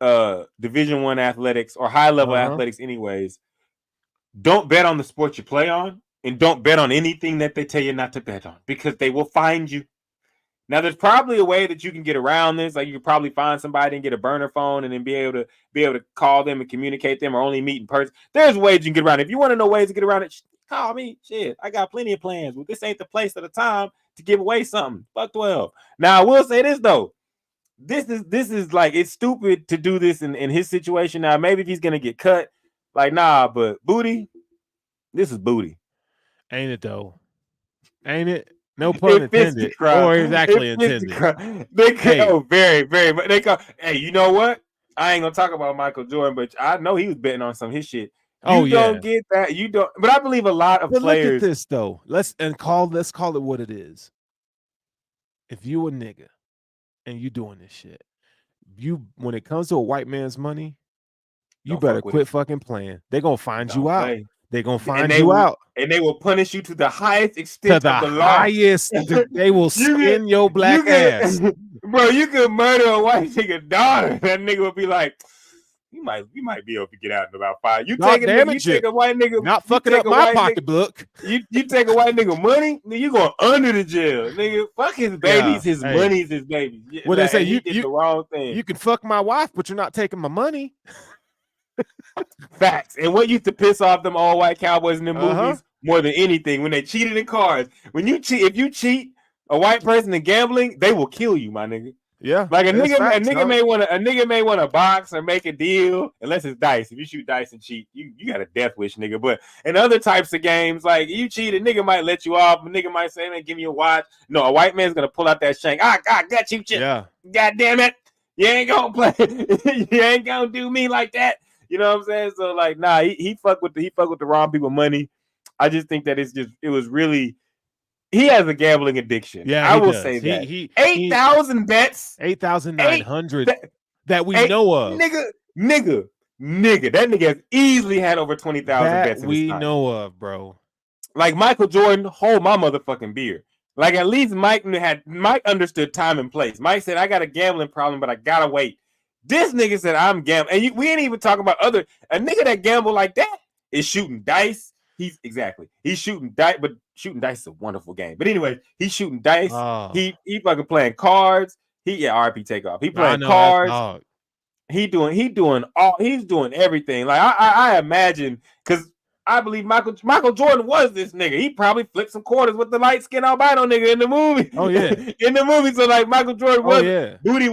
Division I athletics or high level athletics anyways, don't bet on the sport you play on and don't bet on anything that they tell you not to bet on because they will find you. Now, there's probably a way that you can get around this. Like you could probably find somebody and get a burner phone and then be able to call them and communicate them or only meet in person. There's ways you can get around it. If you want to know ways to get around it, call me. Shit, I got plenty of plans. Well, this ain't the place or the time to give away something. Fuck 12. Now, I will say this though. This is like it's stupid to do this in his situation. Now, maybe if he's gonna get cut, like nah, but booty, this is booty. Ain't it though? Ain't it? No pun intended, or is actually intended. They call very, very much. They call. Hey, you know what? I ain't gonna talk about Michael Jordan, but I know he was betting on some of his shit. You don't get that. You don't. But I believe a lot of players. Look at this though. Let's call it what it is. If you a nigga and you doing this shit, when it comes to a white man's money, you better quit fucking playing. They gonna find you out. They're going to find you out. And they will punish you to the highest extent of the law. They will skin your black ass. Bro, you could murder a white nigga daughter. That nigga would be like, we might be able to get out in about 5. You take a white nigga. Not fucking up my pocketbook. You take a white nigga money, you going under the jail. Nigga, fuck his babies. His money's his babies. Well, they say you did the wrong thing. You can fuck my wife, but you're not taking my money. Facts. And what used to piss off them all white cowboys in the movies more than anything when they cheated in cards. When you cheat, if you cheat a white person in gambling, they will kill you, my nigga. Yeah. Like a nigga may want to box or make a deal unless it's dice. If you shoot dice and cheat, you got a death wish, nigga. But in other types of games, like you cheat, a nigga might let you off. A nigga might say, man, give me a watch. No, a white man's gonna pull out that shank. I got you, shit. Yeah. God damn it. You ain't gonna play. You ain't gonna do me like that. You know what I'm saying? So like, nah, he fuck with the wrong people money. I just think that it was really, he has a gambling addiction. Yeah, I will say that. 8,000 bets, 8,900 that we know of. Nigga, that nigga has easily had over 20,000 bets. We know of, bro. Like Michael Jordan, hold my motherfucking beer. Like at least Mike understood time and place. Mike said, I got a gambling problem, but I gotta wait. This nigga said, I'm gambling. And we ain't even talking about a nigga that gamble like that is shooting dice. He's shooting dice, but shooting dice is a wonderful game. But anyway, he's shooting dice. Oh. He fucking playing cards. RP takeoff. He playing cards. He's doing everything. Like I imagine, because I believe Michael Jordan was this nigga. He probably flipped some quarters with the light skin albino nigga in the movie. Oh yeah, in the movie. So like Michael Jordan was. Oh, yeah. Booty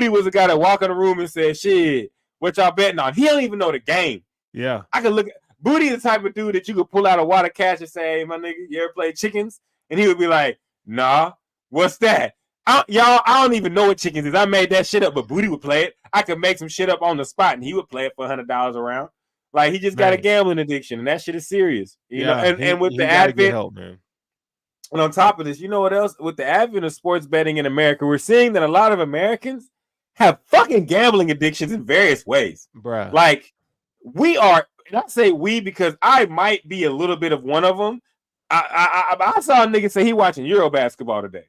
was a guy that walked in the room and said, "Shit, what y'all betting on?" He don't even know the game. Yeah, I can look. Booty the type of dude that you could pull out a wad of cash and say, "Hey, my nigga, you ever play chickens?" And he would be like, "Nah, what's that?" I don't even know what chickens is. I made that shit up, but Boutee would play it. I could make some shit up on the spot, and he would play it for $100 a round. Like, he just got a gambling addiction, and that shit is serious. You know, and with the advent, help, man. And on top of this, you know what else? With the advent of sports betting in America, we're seeing that a lot of Americans have fucking gambling addictions in various ways. Bruh. Like, we are, and I say we because I might be a little bit of one of them. I saw a nigga say he watching Euro basketball today.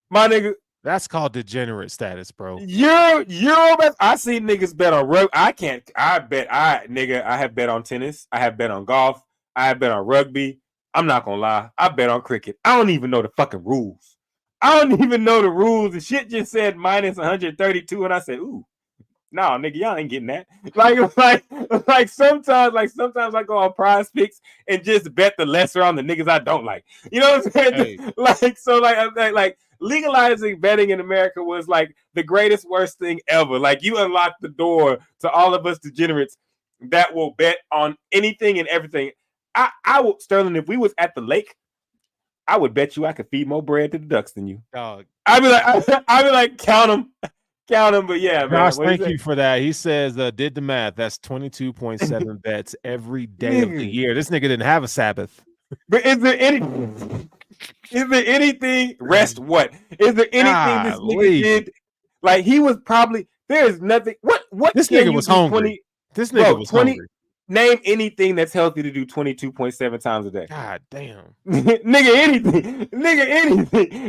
My nigga. That's called degenerate status, bro. Euro I see niggas bet on rugby. I have bet on tennis. I have bet on golf. I have bet on rugby. I'm not gonna lie. I bet on cricket. I don't even know the fucking rules. I don't even know the rules. The shit just said minus 132, and I said, ooh, no, nigga, y'all ain't getting that. Like sometimes I go on Prize Picks and just bet the lesser on the niggas I don't like. You know what I'm saying? Hey. Like legalizing betting in America was like the greatest worst thing ever. Like, you unlocked the door to all of us degenerates that will bet on anything and everything. I would, Sterling, if we was at the lake, I would bet you I could feed more bread to the ducks than you. Dog. I'd be like, count them. But yeah, Josh, man. Thank you for that. He says, did the math. That's 22.7 bets every day of the year. This nigga didn't have a Sabbath. But is there anything? Rest what? Is there anything this nigga did? Like, he was probably, there's nothing. What this nigga was hungry. This nigga was hungry. Name anything that's healthy to do 22.7 times a day. God damn. Nigga, anything.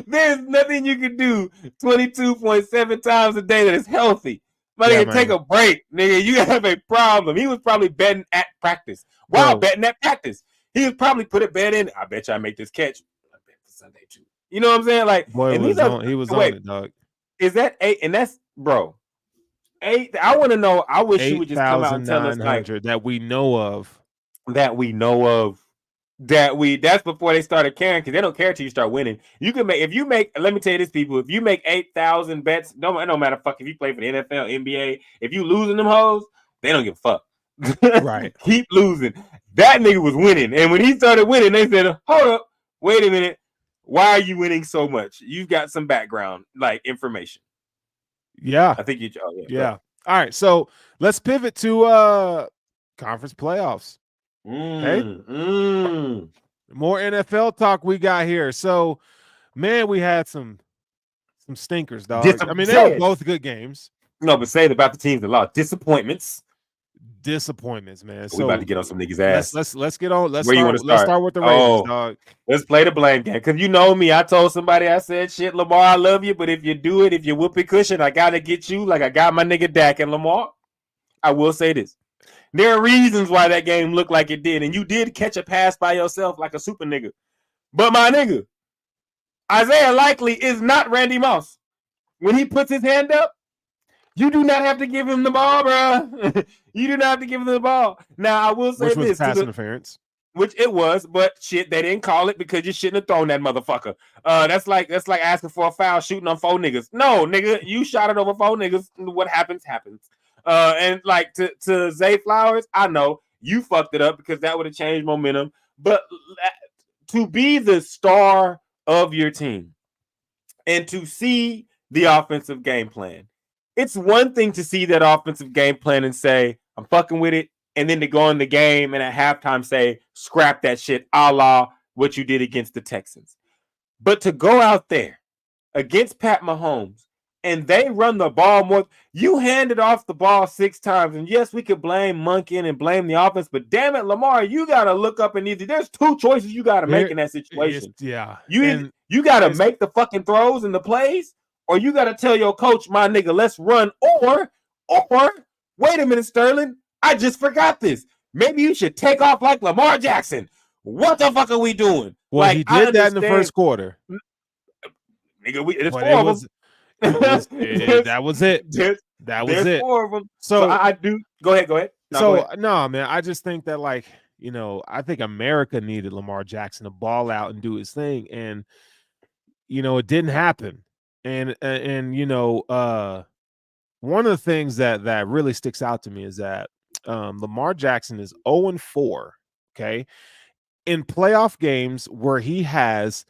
There's nothing you can do 22.7 times a day that is healthy. But nigga, take a break. Nigga, you have a problem. He was probably betting at practice. While betting at practice, he was probably put a bet in. I bet you I make this catch. I bet for Sunday too. You know what I'm saying? Like, boy, he was on it, dog. Is that 8? And that's, bro. 8. I want to know. I wish you would just come out and tell us, like, that we know of. That's before they started caring, because they don't care till you start winning. You can make, let me tell you this, people, if you make 8,000 bets, no matter fuck if you play for the NFL, NBA, if you losing them hoes, they don't give a fuck. Right. Keep losing. That nigga was winning. And when he started winning, they said, hold up, wait a minute. Why are you winning so much? You've got some background, like, information. Yeah. I think you. Oh, yeah. All right. So let's pivot to conference playoffs. Okay. More NFL talk we got here. So, man, we had some stinkers, dog. I mean, they were both good games. No, but say it about the teams a lot. Disappointments, man. So we about to get on some niggas' ass. Let's get on. Where you want to start? Let's start with the Ravens, dog. Let's play the blame game. Because you know me, I told somebody, I said, shit, Lamar, I love you, but if you do it, if you whoopee cushion, I got to get you like I got my nigga Dak and Lamar. I will say this. There are reasons why that game looked like it did, and you did catch a pass by yourself like a super nigga. But my nigga, Isaiah Likely is not Randy Moss. When he puts his hand up, you do not have to give him the ball, bro. You do not have to give him the ball. Now, I will say this. Which was pass interference. Which it was, but shit, they didn't call it because you shouldn't have thrown that motherfucker. That's like asking for a foul shooting on 4 niggas. No, nigga, you shot it over 4 niggas. What happens. And like to Zay Flowers, I know you fucked it up because that would have changed momentum. But to be the star of your team and to see the offensive game plan, it's one thing to see that offensive game plan and say, I'm fucking with it. And then to go in the game and at halftime say, scrap that shit, a la what you did against the Texans. But to go out there against Pat Mahomes and they run the ball more, you handed off the ball 6 times. And yes, we could blame Monken and blame the offense, but damn it, Lamar, you got to look up and either there's 2 choices you got to make in that situation. Yeah. You got to make the fucking throws and the plays, or you got to tell your coach, my nigga, let's run, or wait a minute, Sterling, I just forgot this. Maybe you should take off like Lamar Jackson. What the fuck are we doing? Well, like, he did that in the first quarter. Nigga, it's 4 of them. That was it. That was it. 4 of them. So I do. Go ahead. No, man, I just think that, like, you know, I think America needed Lamar Jackson to ball out and do his thing. And, you know, it didn't happen. And you know, one of the things that really sticks out to me is that Lamar Jackson is 0-4, okay, in playoff games where he has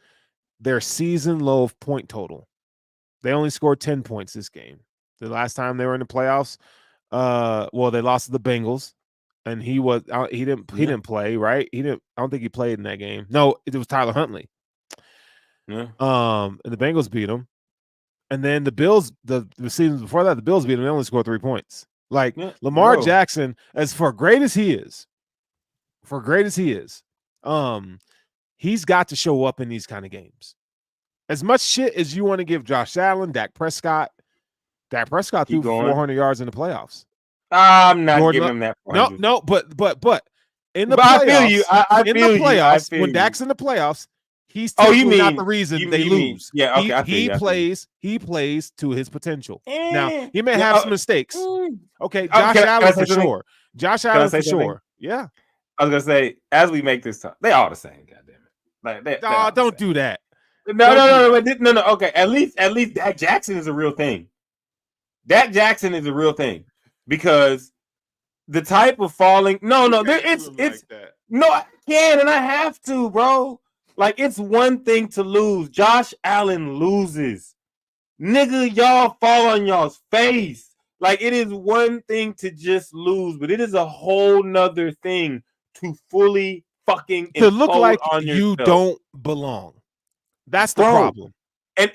their season low of point total. They only scored 10 points this game. The last time they were in the playoffs, they lost to the Bengals, and he didn't play, right? I don't think he played in that game. No, it was Tyler Huntley. Yeah. And the Bengals beat him. And then the Bills, the season before that, the Bills beat him. They only scored 3 points. Like Lamar Jackson, as great as he is, he's got to show up in these kind of games. As much shit as you want to give Josh Allen, Dak Prescott threw 400 yards in the playoffs. I'm not giving him that. No, but in the playoffs, I feel you. When Dak's in the playoffs, he's not the reason they lose. Yeah, okay. He plays to his potential. Now he may have some mistakes. Okay, Josh Allen for sure. Yeah, I was gonna say, as we make this talk, they all the same. Goddamn it! Like don't do that. No. Okay, at least Dak Jackson is a real thing. Dak Jackson is a real thing because the type of falling. No, I can and I have to, bro. Like, it's one thing to lose. Josh Allen loses. Nigga, y'all fall on y'all's face. Like, it is one thing to just lose, but it is a whole nother thing to fully fucking to look like you don't belong. That's the problem. And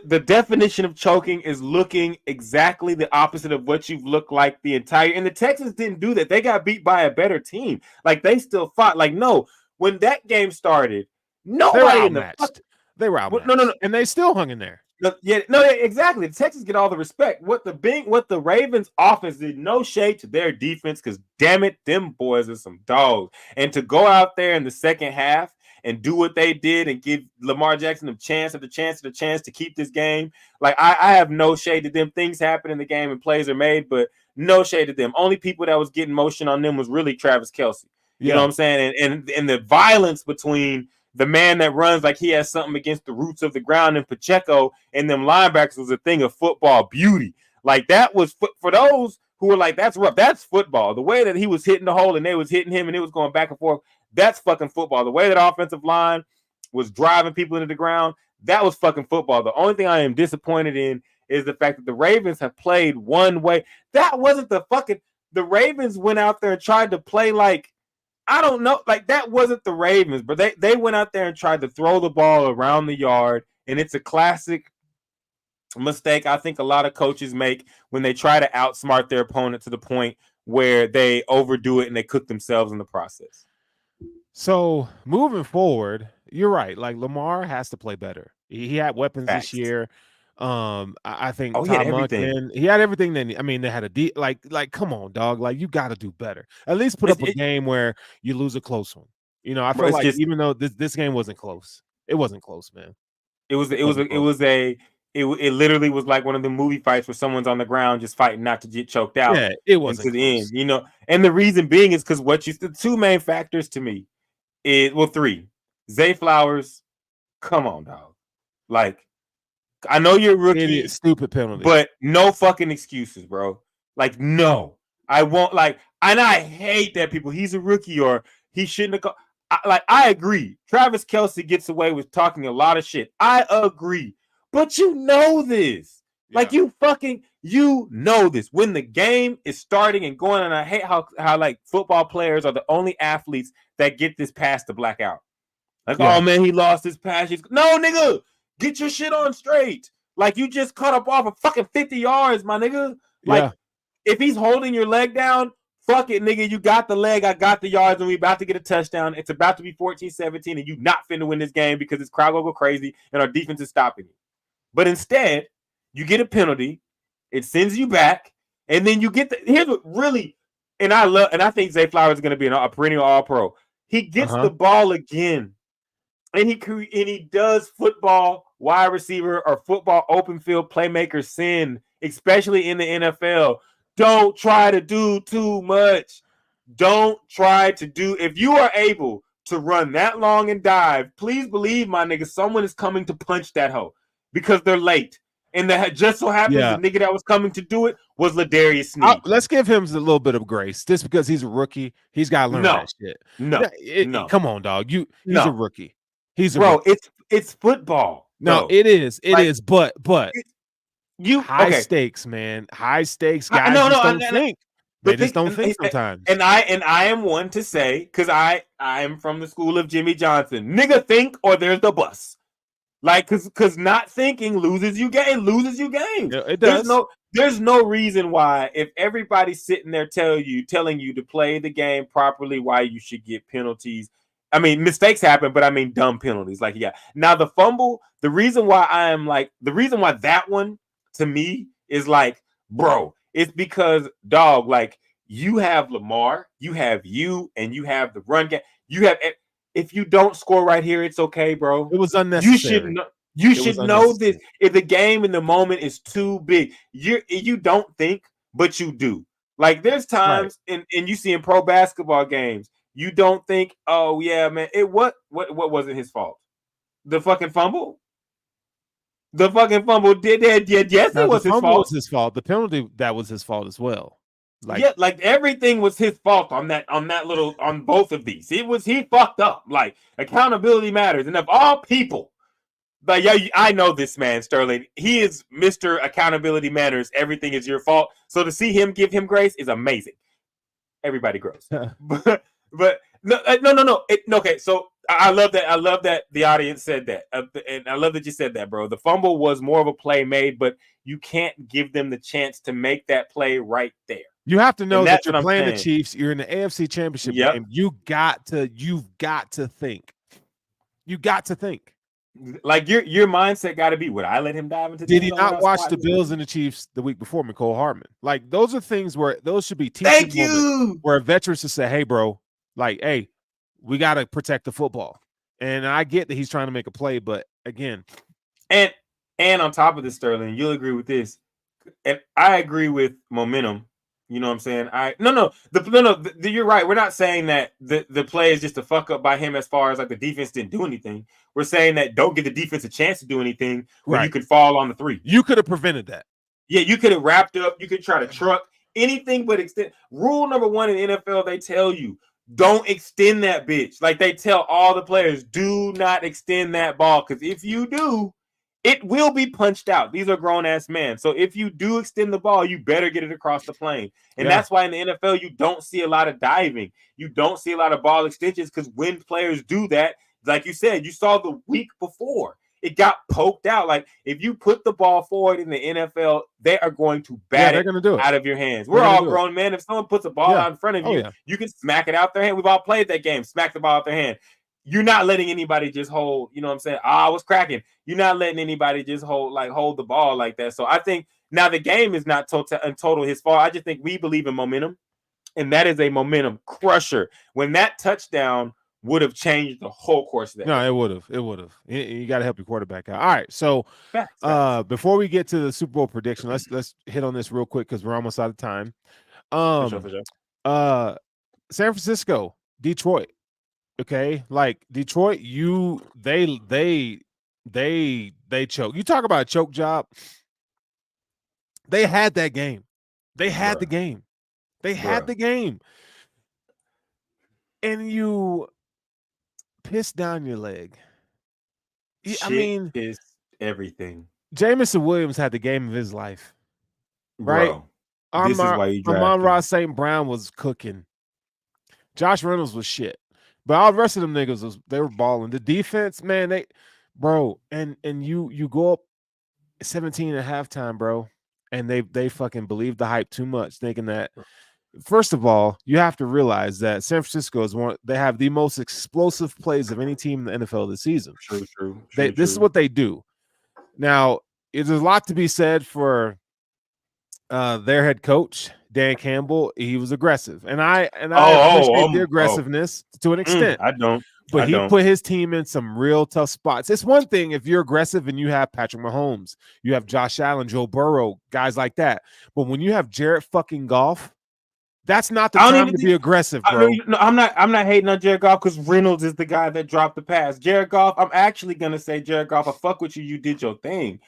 the definition of choking is looking exactly the opposite of what you've looked like the entire. And the Texans didn't do that. They got beat by a better team. Like, they still fought. Like, no, when that game started, nobody in the they were outmatched. No, and they still hung in there. Exactly. The Texans get all the respect. What the Ravens offense did, no shade to their defense, because damn it, them boys are some dogs. And to go out there in the second half and do what they did and give Lamar Jackson a chance after chance after chance to keep this game. Like, I have no shade to them. Things happen in the game and plays are made, but no shade to them. Only people that was getting motion on them was really Travis Kelce. You know what I'm saying? And the violence between the man that runs like he has something against the roots of the ground and Pacheco and them linebackers was a thing of football beauty. Like, that was for those who were like, that's rough. That's football. The way that he was hitting the hole and they was hitting him and it was going back and forth. That's fucking football. The way that offensive line was driving people into the ground, that was fucking football. The only thing I am disappointed in is the fact that the Ravens have played one way. That wasn't the Ravens went out there and tried to play like, I don't know, like, that wasn't the Ravens, but they went out there and tried to throw the ball around the yard, and it's a classic mistake I think a lot of coaches make when they try to outsmart their opponent to the point where they overdo it and they cook themselves in the process. So moving forward, you're right. Like, Lamar has to play better. He had weapons this year. I think he had everything. He had everything. They had a like, come on, dog. Like, you got to do better. At least put up a game where you lose a close one. You know, I feel like even though this game wasn't close, it wasn't close, man. It literally was like one of the movie fights where someone's on the ground just fighting not to get choked out. Yeah, it wasn't to the end, you know. And the reason being is because the two main factors to me is, well, three. Zay Flowers, come on, dog. Like, I know you're a rookie. Idiot, stupid penalty. But no fucking excuses, bro. Like, no. I won't, like, and I hate that people, he's a rookie or he shouldn't have I agree. Travis Kelce gets away with talking a lot of shit. I agree. But you know this. Yeah. Like, you know this. When the game is starting and going, and I hate how like football players are the only athletes that get this pass to blackout. Like, oh man, he lost his pass. No, nigga, get your shit on straight. Like, you just cut up off of fucking 50 yards, my nigga. Like, if he's holding your leg down, fuck it, nigga. You got the leg, I got the yards, and we about to get a touchdown. It's about to be 14-17, and you not finna win this game because this crowd will go crazy and our defense is stopping you. But instead, you get a penalty, it sends you back, and then you get here's what really, and I think Zay Flowers is gonna be a perennial all-pro. He gets the ball again, and he does football wide receiver or football open field playmaker sin, especially in the NFL. Don't try to do too much. Don't try to do. If you are able to run that long and dive, please believe, my nigga, someone is coming to punch that hoe because they're late. And that just so happens the nigga that was coming to do it was Ladarius Sneed. Let's give him a little bit of grace. Just because he's a rookie, he's got to learn that shit. No. Come on, dog. He's a rookie. He's a rookie. It's football. No, it is. It is. But High stakes, man. High stakes. Guys don't think. They just don't think sometimes. And I am one to say, because I am from the school of Jimmy Johnson. Nigga, think or there's the bus. Like, because not thinking loses you games. Yeah, it does. There's no reason why, if everybody's sitting there telling you to play the game properly, why you should get penalties. I mean, mistakes happen, but I mean dumb penalties. Like, yeah. Now the fumble, the reason why that one to me is like, bro, it's because, dog, like, you have Lamar, you have and you have the run game. You have, if you don't score right here, it's okay, bro. It was unnecessary. You should know this. If the game in the moment is too big, you don't think, but you do. Like, there's times, and you see in pro basketball games, you don't think, oh yeah, man, what wasn't his fault? The fucking fumble. The fucking fumble did that. Yes, it was his fault. Was his fault. The penalty, that was his fault as well. Like everything was his fault on both of these. He fucked up. Like, accountability matters, and of all people, but yeah, I know this man, Sterling. He is Mr. Accountability Matters. Everything is your fault. So to see him give him grace is amazing. Everybody grows, but no. Okay, so I love that. I love that the audience said that, and I love that you said that, bro. The fumble was more of a play made, but you can't give them the chance to make that play right there. You have to know that you're playing the Chiefs. You're in the AFC Championship game. You've got to think. You got to think. Like, your mindset got to be, would I let him dive into? Did he not watch the Bills and the Chiefs the week before, Mecole Hardman? Like, those are things where those should be teaching moments where veterans to say, hey, bro, like, hey, we got to protect the football. And I get that he's trying to make a play, but again. And on top of this, Sterling, you'll agree with this. And I agree with momentum. You know what I'm saying? You're right. We're not saying that the play is just a fuck up by him as far as like the defense didn't do anything. We're saying that don't give the defense a chance to do anything where you could fall on the three. You could have prevented that. Yeah, you could have wrapped up. You could try to truck anything but extend. Rule number 1 in the NFL, they tell you, don't extend that bitch. Like, they tell all the players, do not extend that ball, because if you do, it will be punched out. These are grown-ass men. So if you do extend the ball, you better get it across the plane. And that's why in the NFL, you don't see a lot of diving. You don't see a lot of ball extensions, because when players do that, like you said, you saw the week before, it got poked out. Like, if you put the ball forward in the NFL, they are going to bat it out of your hands. We're all grown men. If someone puts a ball out in front of you, you can smack it out their hand. We've all played that game. Smack the ball out their hand. You're not letting anybody just hold, you know what I'm saying? I was cracking. You're not letting anybody just hold the ball like that. So I think now the game is not total his fault. I just think we believe in momentum, and that is a momentum crusher. When that touchdown would have changed the whole course of that. No, it would have. You got to help your quarterback out. All right, so before we get to the Super Bowl prediction, let's hit on this real quick because we're almost out of time. For sure. San Francisco, Detroit. Okay, like Detroit, they choke. You talk about a choke job. They had that game. They had the game. And you piss down your leg. I mean, is everything. Jamison Williams had the game of his life, right? Bro, this is why you draft Amon-Ra St. Brown was cooking. Josh Reynolds was shit. But all the rest of them niggas they were balling. The defense, man, and you go up 17 at halftime, bro, and they fucking believe the hype too much, thinking that. First of all, you have to realize that San Francisco they have the most explosive plays of any team in the NFL this season. True. This is what they do. Now, there's a lot to be said for their head coach, Dan Campbell. He was aggressive, and I appreciate the aggressiveness to an extent. I don't, but he put his team in some real tough spots. It's one thing if you're aggressive and you have Patrick Mahomes, you have Josh Allen, Joe Burrow, guys like that. But when you have Jared fucking Goff, that's not the time to be aggressive, bro. I'm not hating on Jared Goff because Reynolds is the guy that dropped the pass. Jared Goff, I'm actually gonna say Jared Goff, I fuck with you. You did your thing.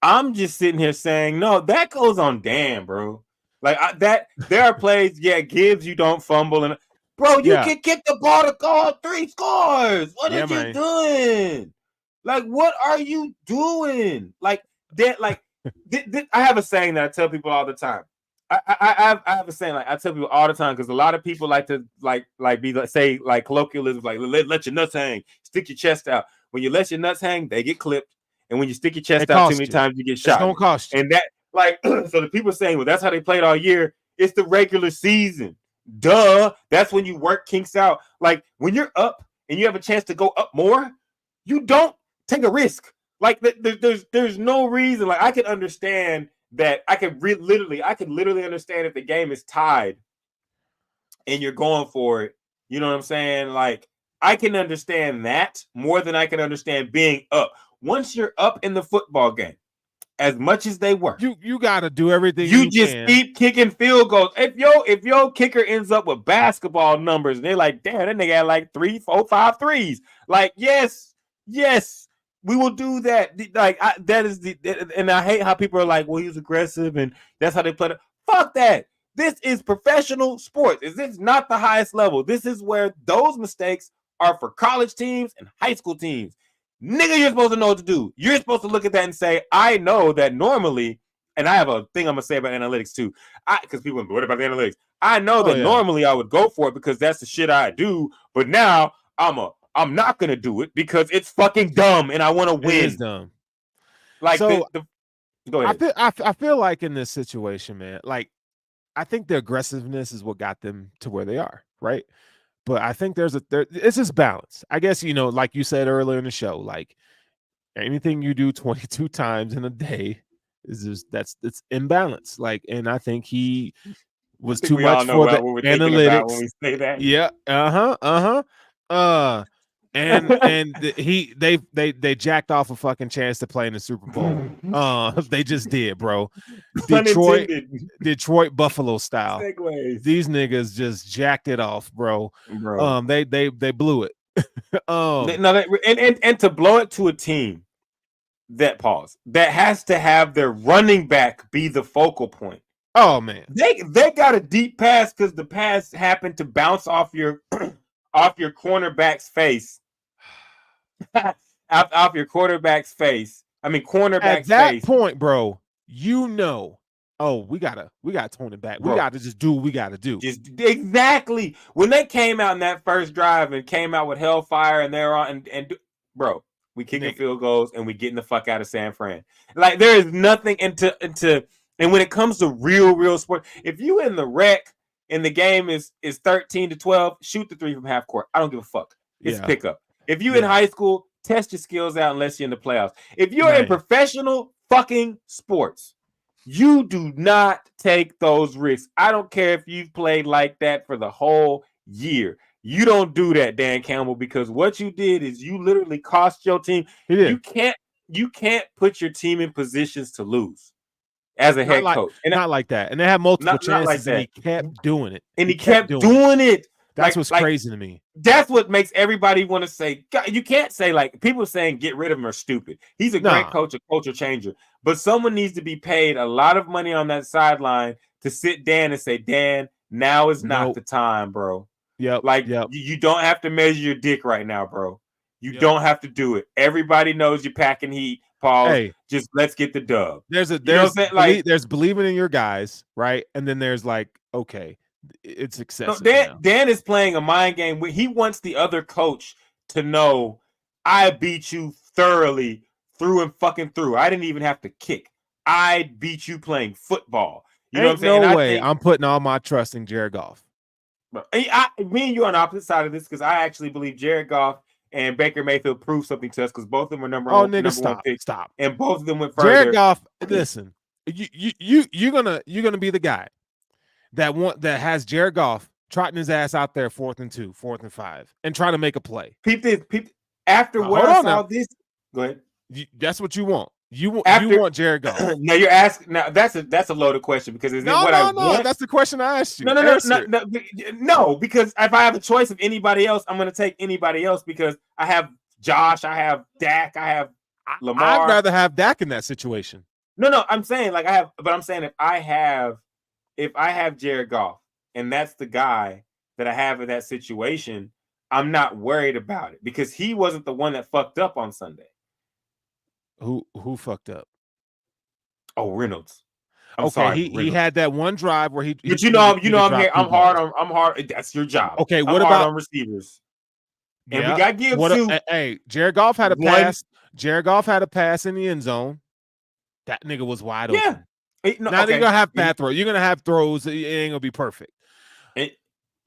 I'm just sitting here saying, no, that goes on Dan, bro. Like that, there are plays, Gibbs, you don't fumble, and bro, you can kick the ball to go 3 scores. What are you doing? Like, what are you doing? Like that, like I have a saying that I tell people all the time. I have a saying, like, I tell people all the time, because a lot of people like to say colloquialism, like let your nuts hang, stick your chest out. When you let your nuts hang, they get clipped, and when you stick your chest out too many times, you get shot. It's gonna cost you. And that, like, so the people saying, well, that's how they played all year. It's the regular season. Duh. That's when you work kinks out. Like, when you're up and you have a chance to go up more, you don't take a risk. Like, there's no reason. Like, I can understand that. I can literally understand if the game is tied and you're going for it. You know what I'm saying? Like, I can understand that more than I can understand being up. Once you're up in the football game, as much as they work, you got to do everything you just can. Keep kicking field goals. If your kicker ends up with basketball numbers and they're like, damn, that nigga had like 3, 4, 5 threes. Like, yes, we will do that. Like, that is and I hate how people are like, well, he's aggressive and that's how they play it. Fuck that. This is professional sports. This is not the highest level. This is where those mistakes are for college teams and high school teams. Nigga, you're supposed to know what to do. You're supposed to look at that and say, I know that normally, and I have a thing I'm going to say about analytics too, because people, what about the analytics? I know that normally I would go for it because that's the shit I do, but now I'm not going to do it because it's fucking dumb and I want to win. It is dumb. Like, so, go ahead. I feel like in this situation, man, like, I think the aggressiveness is what got them to where they are, right? But I think it's just balance. I guess, like you said earlier in the show, like, anything you do 22 times in a day is just it's imbalance. Like, and I think he was too much for the analytics. When we say that. Yeah. And they jacked off a fucking chance to play in the Super Bowl. They just did, bro. Detroit Buffalo style. Segways. These niggas just jacked it off, bro. They blew it. And to blow it to a team that has to have their running back be the focal point. Oh man, they got a deep pass because the pass happened to bounce off your cornerback's face. off your quarterback's face. I mean, cornerback's face. At that point, bro, we gotta tone it back. Bro, we gotta just do what we gotta do. Just exactly when they came out in that first drive and came out with hellfire and they're on and bro, we kicking field goals and we getting the fuck out of San Fran. Like, there is nothing into and when it comes to real sport, if you in the wreck and the game is 13-12, shoot the 3 from half court. I don't give a fuck. It's pickup. If you in high school, test your skills out unless you're in the playoffs. If you're in professional fucking sports, you do not take those risks. I don't care if you've played like that for the whole year. You don't do that, Dan Campbell, because what you did is you literally cost your team. You can't put your team in positions to lose as a head coach. And not like that. And they had multiple chances, and he kept doing it. And he kept doing it. That's what's crazy to me. That's what makes everybody want to say, God, you can't say, like, people saying get rid of him are stupid. He's a great coach, a culture changer. But someone needs to be paid a lot of money on that sideline to sit Dan and say, Dan, now is not the time, bro. You don't have to measure your dick right now, bro. You don't have to do it. Everybody knows you're packing heat, Paul. Hey, just let's get the dub. There's believing in your guys, right? And then there's like, okay, it's excessive. No, Dan is playing a mind game where he wants the other coach to know, I beat you thoroughly through and fucking through. I didn't even have to kick. I beat you playing football. You know what I'm saying? No way. I'm putting all my trust in Jared Goff. Me and you on the opposite side of this, because I actually believe Jared Goff and Baker Mayfield proved something to us, because both of them were number one pick. Stop. And both of them went further. Jared Goff, listen, you're gonna be the guy that has Jared Goff trotting his ass out there 4th and 2, 4th and 5, and trying to make a play. After what I saw this, go ahead. That's what you want. You want Jared Goff. Now you're asking. Now that's a loaded question, because I want? That's the question I asked you. No, because if I have a choice of anybody else, I'm going to take anybody else, because I have Josh, I have Dak, I have Lamar. I'd rather have Dak in that situation. No, I'm saying if I have Jared Goff and that's the guy that I have in that situation, I'm not worried about it, because he wasn't the one that fucked up on Sunday. Who fucked up? Oh, Reynolds. He had that one drive where he. But I'm hard. That's your job. Okay, what I'm about hard on receivers? And we got Gibbs too. Jared Goff had a pass. Jared Goff had a pass in the end zone. That nigga was wide open. Now you're gonna have bad throws. You're gonna have throws. It ain't gonna be perfect.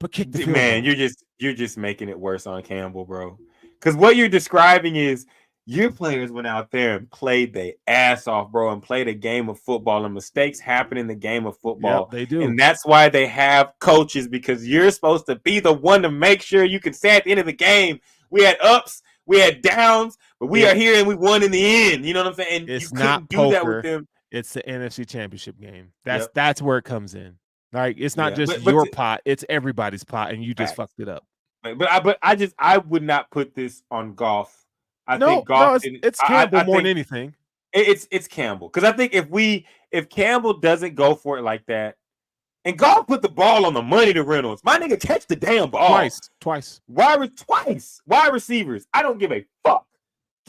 But kick the field goal. You're just making it worse on Campbell, bro. Because what you're describing is your players went out there and played their ass off, bro, and played a game of football. And mistakes happen in the game of football. Yep, they do. And that's why they have coaches, because you're supposed to be the one to make sure you can say at the end of the game, we had ups, we had downs, but we are here and we won in the end. You know what I'm saying? And it's you not couldn't do that with them. It's the NFC Championship game. That's where it comes in. Like, it's not just but your pot; it's everybody's pot, and you just fucked it up. But I would not put this on Goff. I think Goff. It's Campbell more than anything. It's Campbell, because I think if Campbell doesn't go for it like that, and Goff put the ball on the money to Reynolds, my nigga, catch the damn ball twice. Wide receivers. I don't give a fuck.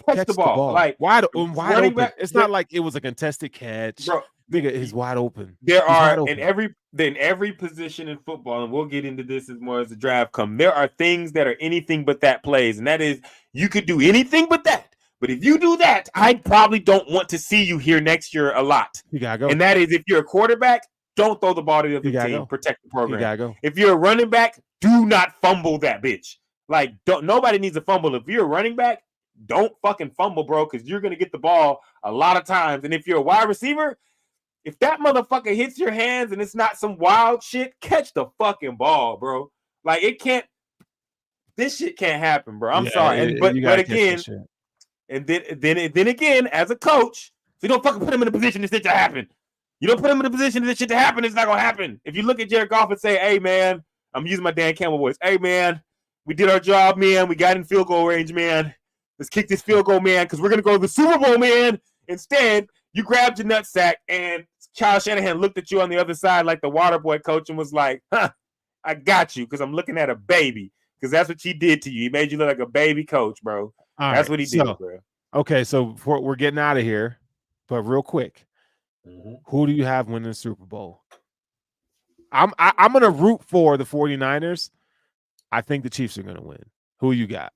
Catch the ball. Like wide open. Back, it's not like it was a contested catch. Bro, nigga is wide open. In every position in football, and we'll get into this as more as the draft comes, there are things that are anything but that plays, and that is you could do anything but that. But if you do that, I probably don't want to see you here next year a lot. You gotta go. And that is, if you're a quarterback, don't throw the ball to the other team. Go. Protect the program. You gotta go. If you're a running back, do not fumble that bitch. Like, nobody needs a fumble. If you're a running back, don't fucking fumble, bro, because you're gonna get the ball a lot of times. And if you're a wide receiver, if that motherfucker hits your hands and it's not some wild shit, catch the fucking ball, bro. Like, this shit can't happen, bro. I'm sorry. But again, and then again, as a coach, so you don't fucking put him in a position for this shit to happen. You don't put him in a position for this shit to happen, it's not gonna happen. If you look at Jared Goff and say, hey man, I'm using my Dan Campbell voice. Hey man, we did our job, man. We got in field goal range, man. Let's kick this field goal, man, because we're gonna go to the Super Bowl, man. Instead, you grabbed your nutsack and Kyle Shanahan looked at you on the other side like the water boy coach and was like, I got you because I'm looking at a baby, because that's what he did to you. He made you look like a baby coach, bro. That's what he did, bro. Okay, so we're getting out of here, but real quick, who do you have winning the Super Bowl? I'm going to root for the 49ers. I think the Chiefs are going to win. Who you got?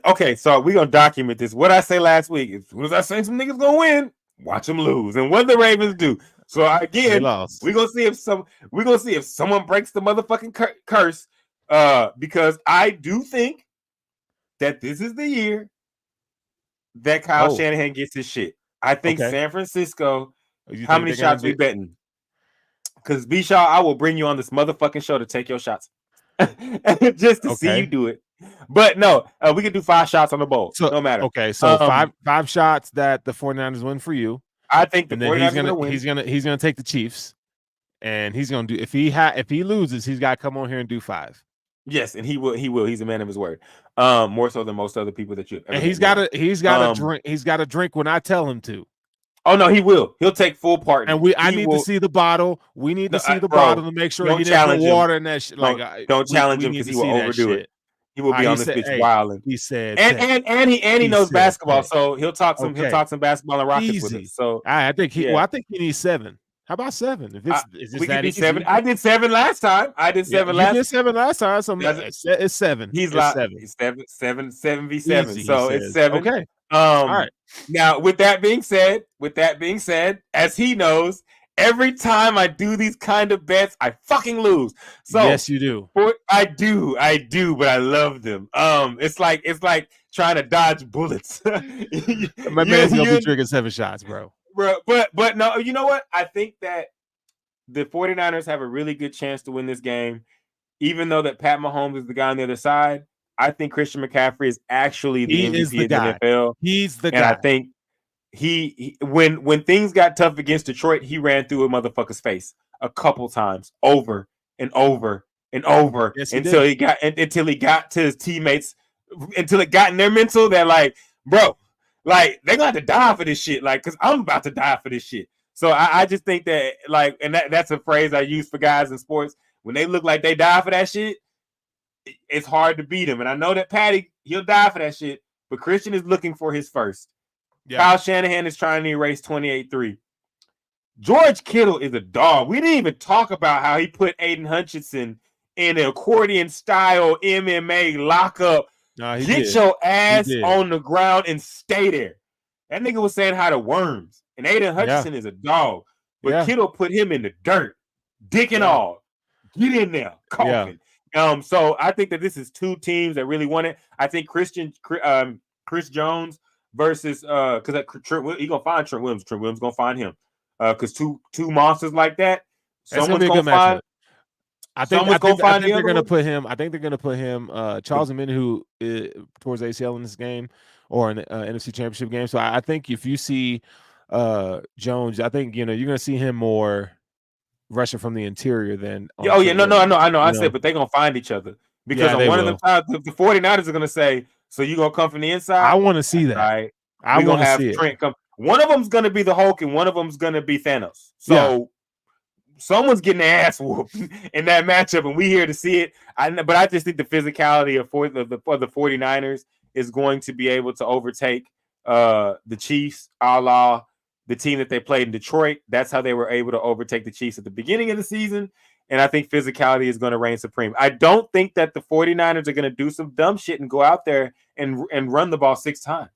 Okay, so we're going to document this. What I say last week, as soon as I say some niggas going to win, watch them lose. And what the Ravens do. So again, we're going to see if someone breaks the motherfucking curse, because I do think that this is the year that Kyle Shanahan gets his shit. I think San Francisco, how many shots we betting? Because B-Shaw, I will bring you on this motherfucking show to take your shots. Just to see you do it. But no, we can do 5 shots on the bowl. So, no matter. Okay, so five shots that the 49ers win for you. I think the 49ers gonna win. He's gonna take the Chiefs, and he's gonna do if he loses, he's got to come on here and do 5. Yes, and he will. He's a man of his word. More so than most other people that you. And he's got to drink. He's got to drink when I tell him to. Oh no, he will. He'll take full part. And I need to see the bottle. We need to see the bottle to make sure he didn't put water in that shit. Don't challenge him because he will overdo it. He will be on this bitch wilding. He said, and he knows basketball, so he'll talk some basketball and Rockets with us. So I think he needs 7. How about 7? If we can do 7. I did 7 last time. You did 7 last time. So it's 7. He's like 7 v7. So it's 7. Okay. All right. Now, with that being said, as he knows, every time I do these kind of bets, I fucking lose. So yes, you do. I do, but I love them. It's like trying to dodge bullets. My man's gonna be drinking 7 shots, bro. But no, you know what? I think that the 49ers have a really good chance to win this game, even though that Pat Mahomes is the guy on the other side. I think Christian McCaffrey is actually the MVP of the NFL. He's the guy. And I think he when things got tough against Detroit, he ran through a motherfucker's face a couple times, over and over and over, until he got to his teammates, until it got in their mental that like, bro, like they're gonna have to die for this shit, like, because I'm about to die for this shit. So I just think that, like, and that's a phrase I use for guys in sports. When they look like they die for that shit, it's hard to beat him. And I know that Patty, he'll die for that shit, but Christian is looking for his first. Yeah. Kyle Shanahan is trying to erase 28-3. George Kittle is a dog. We didn't even talk about how he put Aiden Hutchinson in an accordion-style MMA lockup. Get your ass on the ground and stay there. That nigga was saying hi to worms. And Aiden Hutchinson is a dog. But Kittle put him in the dirt. Dick and all. Get in there. Coughing. So I think that this is two teams that really want it. I think Chris Jones versus because he gonna find Trent Williams. Trent Williams gonna find him. Because two monsters like that, someone's gonna find. I think they're gonna put him. I think they're gonna put him. Charles Omenihu towards ACL in this game or in the NFC Championship game. So I think if you see Jones, I think you're gonna see him more rushing from the interior than. I know. I said, but they're gonna find each other because on one of the times the 49ers are gonna say, "So you gonna come from the inside?" I want to see that. Right? I want to see Trent come. One of them's gonna be the Hulk, and one of them's gonna be Thanos. So someone's getting their ass whooped in that matchup, and we here to see it. But I just think the physicality of the 49ers is going to be able to overtake the Chiefs, a la the team that they played in Detroit. That's how they were able to overtake the Chiefs at the beginning of the season. And I think physicality is going to reign supreme. I don't think that the 49ers are going to do some dumb shit and go out there and run the ball 6 times.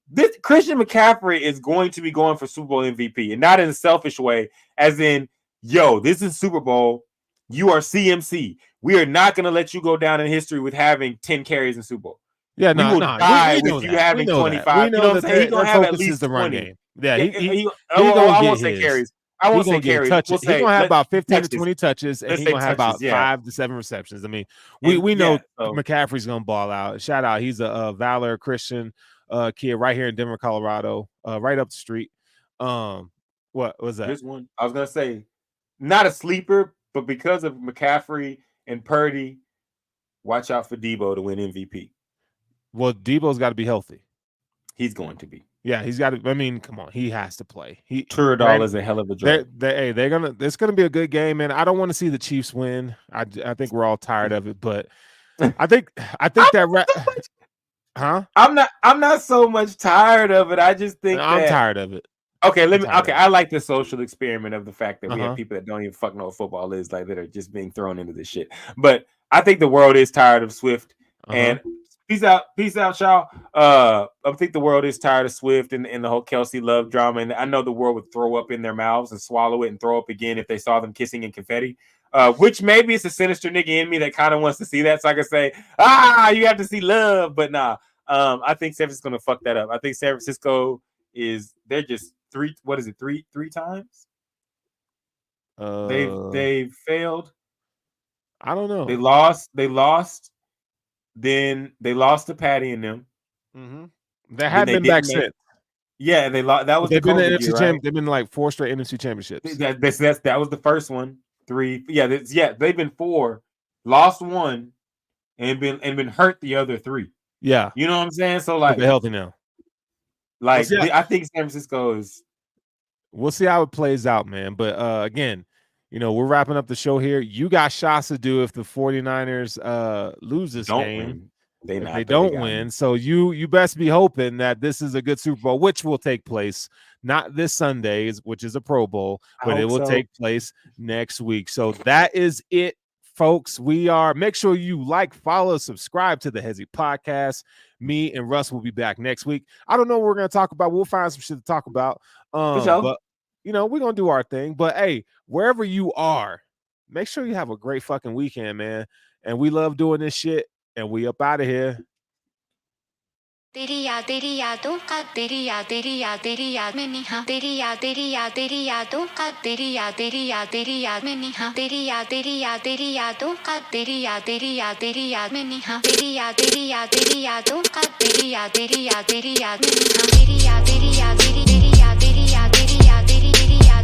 This Christian McCaffrey is going to be going for Super Bowl MVP, and not in a selfish way, as in, yo, this is Super Bowl. You are CMC. We are not going to let you go down in history with having 10 carries in Super Bowl. Yeah, we will die with you having 25. We know that he's going to have at least the run game. Yeah, I won't say carries. I won't say carries. He's going to have about 15 to 20 touches, and he's going to have about 5 to 7 receptions. I mean, we know McCaffrey's going to ball out. Shout out. He's a Valor Christian kid right here in Denver, Colorado, right up the street. What was that? This one, I was going to say, not a sleeper, but because of McCaffrey and Purdy, watch out for Debo to win MVP. Well, Debo's got to be healthy. He's going to be. Yeah, he's got to. I mean, come on, he has to play. Turadol is a hell of a drug. They're gonna. It's gonna be a good game, man. I don't want to see the Chiefs win. I think we're all tired of it, but I think that. Huh? I'm not so much tired of it. I just think I'm tired of it. Okay, I like the social experiment of the fact that we have people that don't even fucking know what football is, like that are just being thrown into this shit. But I think the world is tired of Swift. And peace out, y'all. I think the world is tired of Swift and the whole Kelsey Love drama. And I know the world would throw up in their mouths and swallow it and throw up again if they saw them kissing in confetti. Which maybe it's a sinister nigga in me that kind of wants to see that, so I can say, you have to see love, but nah. I think San Francisco's gonna fuck that up. I think San Francisco they're just three times. They've failed. I don't know. They lost. Then they lost to Patty and them. They have been back since. Yeah, they lost. That was they've been the NFC right? They've been like 4 straight NFC championships. That was the first one. 3. They've been 4, lost 1, and been hurt the other 3. Yeah, you know what I'm saying. So like they're healthy now. Like I think San Francisco is. We'll see how it plays out, man. But again, we're wrapping up the show here. You got shots to do if the 49ers lose this game. They don't win. So you best be hoping that this is a good Super Bowl, which will take place not this Sunday, which is a Pro Bowl, but it will take place next week. So that is it, folks. Make sure you follow, subscribe to the Hesi podcast. Me and Russ will be back next week. I don't know what we're going to talk about. We'll find some shit to talk about. But we're going to do our thing. But hey, wherever you are, make sure you have a great fucking weekend, man. And we love doing this shit. And we up out of here. तेरी यादों का तेरी याद में निहा तेरी यादों का तेरी याद में निहा तेरी यादों का तेरी याद में निहा तेरी यादों का तेरी याद में निहा तेरी याद